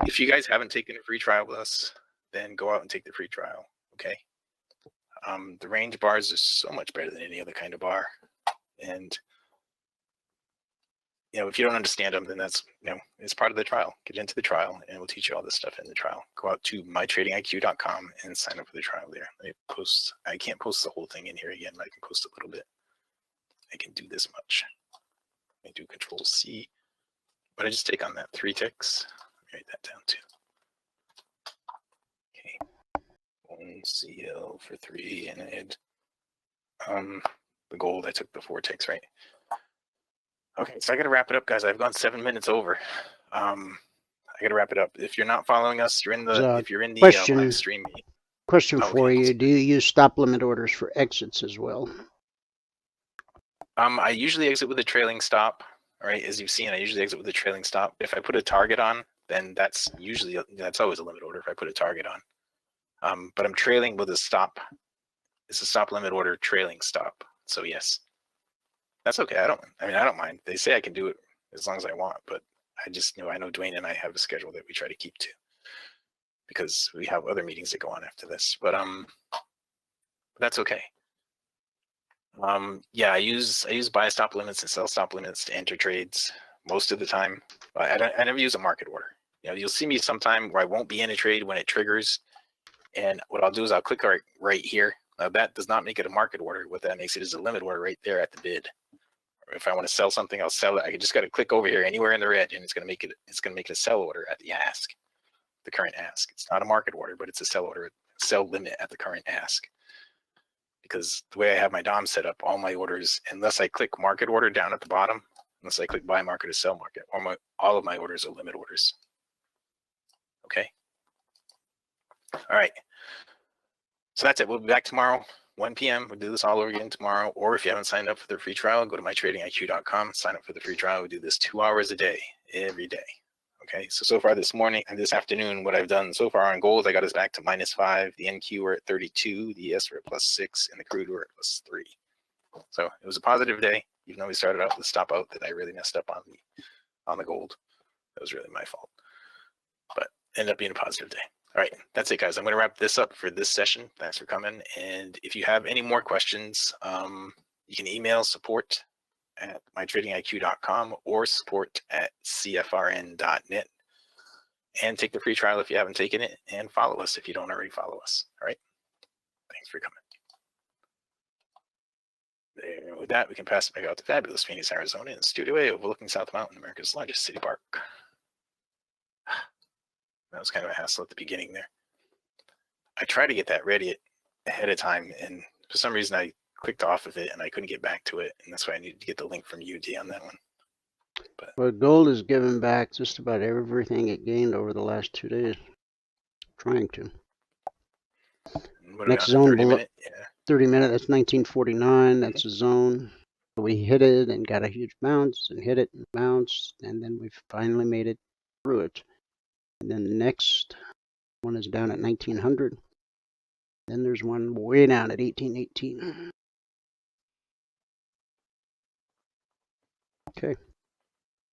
If you guys haven't taken a free trial with us, then go out and take the free trial. Okay. The range bars are so much better than any other kind of bar, and if you don't understand them, then that's it's part of the trial. Get into the trial, and we'll teach you all this stuff in the trial. Go out to mytradingiq.com and sign up for the trial there. Let me post. I can't post the whole thing in here again, but I can post a little bit. I can do this much. I do Control C, but I just take on that 3 ticks. Let me write that down too. Okay, 1 CL for 3, and I had the gold. I took the 4 ticks, right? Okay, so I got to wrap it up, guys. I've gone 7 minutes over. I got to wrap it up. If you're not following us, you're in the if you're in the live stream. Question for you: do you use stop limit orders for exits as well? I usually exit with a trailing stop. All right, as you've seen, I usually exit with a trailing stop. If I put a target on, then that's always a limit order. If I put a target on, but I'm trailing with a stop. It's a stop limit order trailing stop. So yes. That's okay. I don't mind. They say I can do it as long as I want, but I just I know Dwayne and I have a schedule that we try to keep to because we have other meetings that go on after this. But that's okay. Yeah, I use buy stop limits and sell stop limits to enter trades most of the time. I never use a market order. You'll see me sometime where I won't be in a trade when it triggers, and what I'll do is I'll click right here. Now that does not make it a market order. What that makes it is a limit order right there at the bid. If I want to sell something, I'll sell it. I just got to click over here anywhere in the red, and it's going to make it a sell order at the ask, the current ask. It's not a market order, but it's a sell order, sell limit at the current ask. Because the way I have my DOM set up, all my orders, unless I click market order down at the bottom, unless I click buy market or sell market, all of my orders are limit orders. Okay. All right. So that's it. We'll be back tomorrow. 1 p.m. We'll do this all over again tomorrow. Or if you haven't signed up for the free trial, go to mytradingiq.com, sign up for the free trial. We do this 2 hours a day, every day. Okay, so far this morning and this afternoon, what I've done so far on gold, I got us back to -5. The NQ were at 32, the ES were at +6, and the crude were at +3. So it was a positive day, even though we started out with a stop out that I really messed up on the gold. That was really my fault. But ended up being a positive day. All right, that's it, guys. I'm going to wrap this up for this session. Thanks for coming. And if you have any more questions, you can email support@mytradingiq.com or support@cfrn.net. And take the free trial if you haven't taken it, and follow us if you don't already follow us. All right. Thanks for coming. There, with that, we can pass it back out to fabulous Phoenix, Arizona, in Studio A, overlooking South Mountain, America's largest city park. That was kind of a hassle at the beginning there. I tried to get that ready ahead of time, and for some reason I clicked off of it and I couldn't get back to it, and that's why I needed to get the link from UD on that one. But well, gold has given back just about everything it gained over the last 2 days. Trying to. Next zone below 30 minute. That's 1949. That's a zone. We hit it and got a huge bounce and hit it and bounced, and then we finally made it through it. And then the next one is down at 1900. Then there's one way down at 1818. Okay.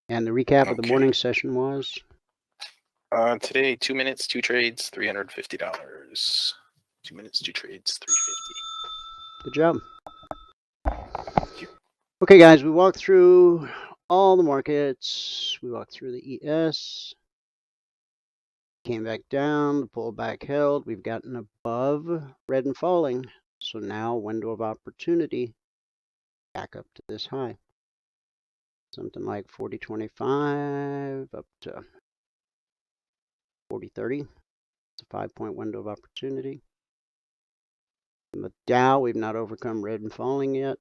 And the recap of the morning session was? Today, 2 minutes, 2 trades, $350. 2 minutes, 2 trades, $350. Good job. Okay, guys, we walked through all the markets. We walked through the ES. Came back down, the pullback held. We've gotten above red and falling. So now window of opportunity back up to this high. Something like 40.25 up to 40.30. It's a 5-point window of opportunity. In the Dow, we've not overcome red and falling yet.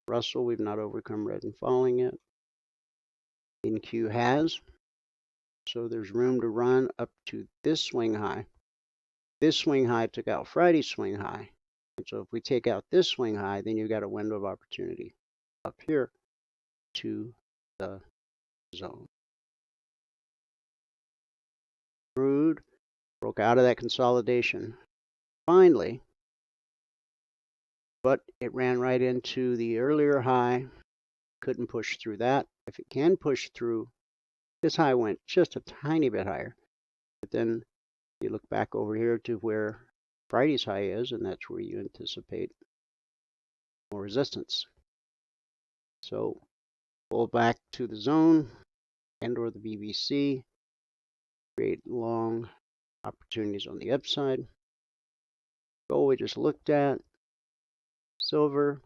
Russell, we've not overcome red and falling yet. NQ has. So there's room to run up to this swing high. This swing high took out Friday's swing high. And so if we take out this swing high, then you've got a window of opportunity up here to the zone. Crude broke out of that consolidation finally, but it ran right into the earlier high. Couldn't push through that. If it can push through, this high went just a tiny bit higher. But then you look back over here to where Friday's high is, and that's where you anticipate more resistance. So pull back to the zone and or the BBC, create long opportunities on the upside. Gold we just looked at. Silver,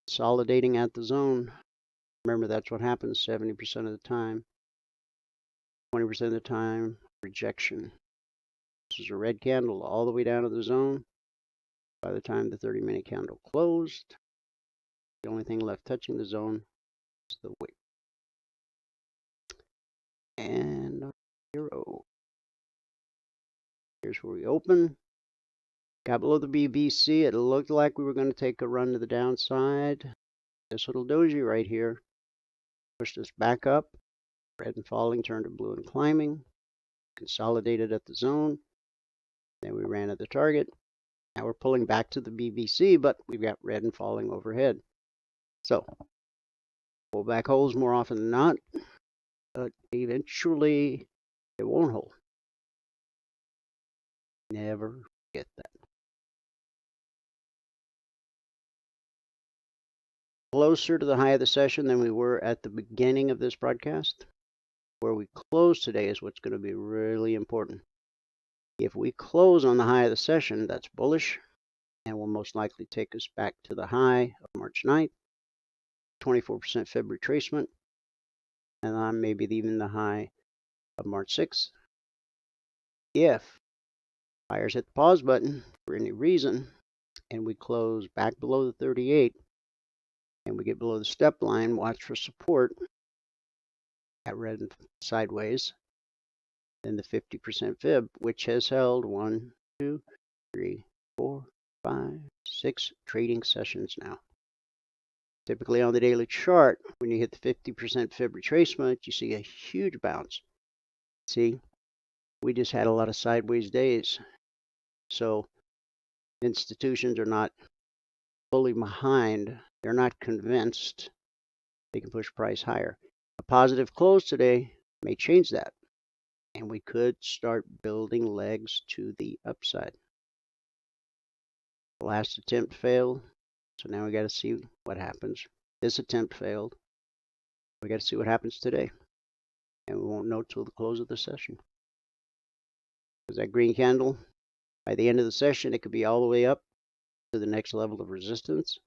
consolidating at the zone. Remember, that's what happens 70% of the time. 20% of the time, rejection. This is a red candle all the way down to the zone. By the time the 30-minute candle closed, the only thing left touching the zone is the wick. And euro. Here's where we open. Got below the BBC. It looked like we were going to take a run to the downside. This little doji right here pushed us back up. Red and falling turned to blue and climbing. Consolidated at the zone. Then we ran at the target. Now we're pulling back to the BBC, but we've got red and falling overhead. So, pull back holds more often than not, but eventually it won't hold. Never forget that. Closer to the high of the session than we were at the beginning of this broadcast. Where we close today is what's going to be really important. If we close on the high of the session, that's bullish and will most likely take us back to the high of March 9th, 24% Fib retracement, and then maybe even the high of March 6th. If buyers hit the pause button for any reason and we close back below the 38 and we get below the step line, watch for support at red and sideways, then the 50% Fib, which has held 1, 2, 3, 4, 5, 6 trading sessions now. Typically on the daily chart, when you hit the 50% Fib retracement, you see a huge bounce. See, we just had a lot of sideways days. So institutions are not fully behind. They're not convinced they can push price higher. A positive close today may change that. and we could start building legs to the upside. The last attempt failed, so now we got to see what happens. This attempt failed. We got to see what happens today, and we won't know till the close of the session. Because that green candle, by the end of the session, it could be all the way up to the next level of resistance,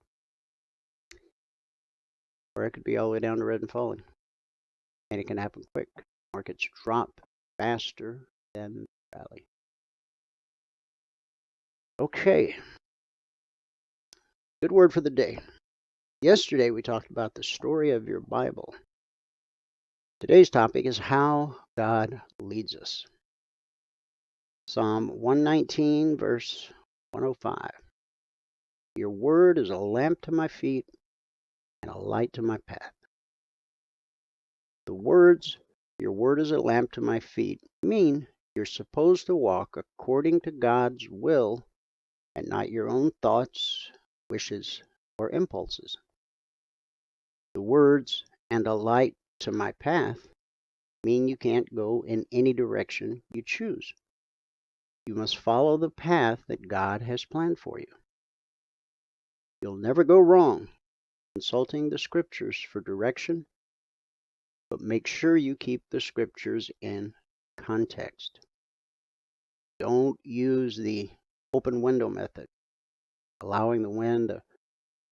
or it could be all the way down to red and falling. And it can happen quick. Markets drop faster than rally. Okay. Good word for the day. Yesterday we talked about the story of your Bible. Today's topic is how God leads us. Psalm 119, verse 105. Your word is a lamp to my feet and a light to my path. The words, your word is a lamp to my feet, mean you're supposed to walk according to God's will and not your own thoughts, wishes, or impulses. The words, and a light to my path, mean you can't go in any direction you choose. You must follow the path that God has planned for you. You'll never go wrong consulting the scriptures for direction, but make sure you keep the scriptures in context. Don't use the open window method, allowing the wind to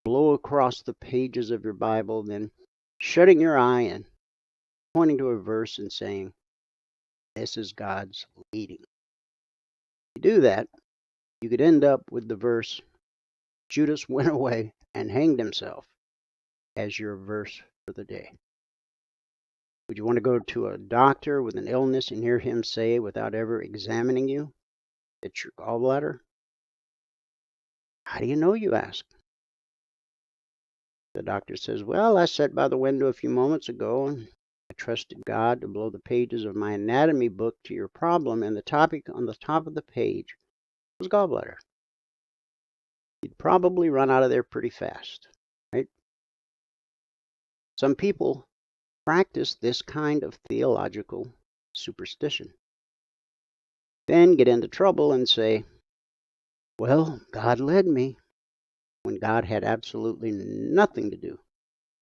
blow across the pages of your Bible, then shutting your eye and pointing to a verse and saying, this is God's leading. If you do that, you could end up with the verse, Judas went away and hanged himself, as your verse for the day. Would you want to go to a doctor with an illness and hear him say, without ever examining you, it's your gallbladder? How do you know, you ask? The doctor says, well, I sat by the window a few moments ago and I trusted God to blow the pages of my anatomy book to your problem, and the topic on the top of the page was gallbladder. You'd probably run out of there pretty fast, right? Some people practice this kind of theological superstition, then get into trouble and say, well, God led me, when God had absolutely nothing to do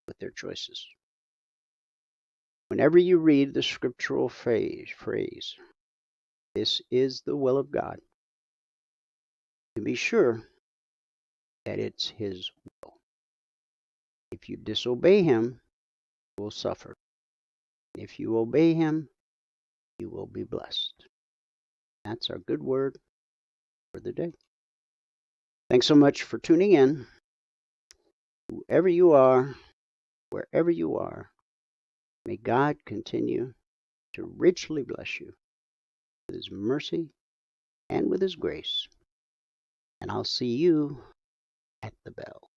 with their choices. Whenever you read the scriptural phrase, this is the will of God, you can be sure that it's His will. If you disobey Him, you will suffer. If you obey Him, you will be blessed. That's our good word for the day. Thanks so much for tuning in. Whoever you are, wherever you are, may God continue to richly bless you with His mercy and with His grace. And I'll see you at the bell.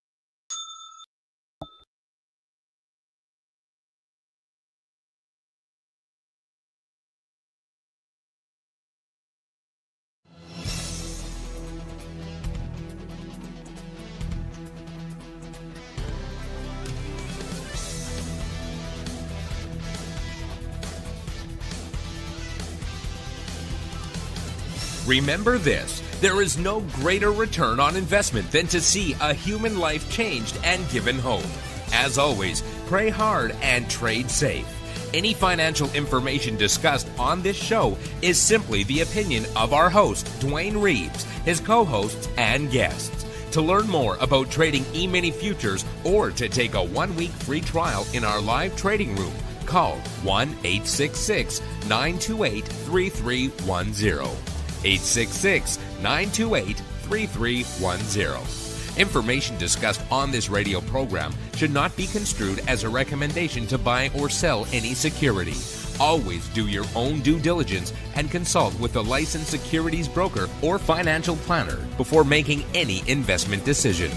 Remember this, there is no greater return on investment than to see a human life changed and given hope. As always, pray hard and trade safe. Any financial information discussed on this show is simply the opinion of our host, Dwayne Reeves, his co-hosts, and guests. To learn more about trading E-mini futures or to take a 1-week free trial in our live trading room, call 1-866-928-3310. 866-928-3310. Information discussed on this radio program should not be construed as a recommendation to buy or sell any security. Always do your own due diligence and consult with a licensed securities broker or financial planner before making any investment decision.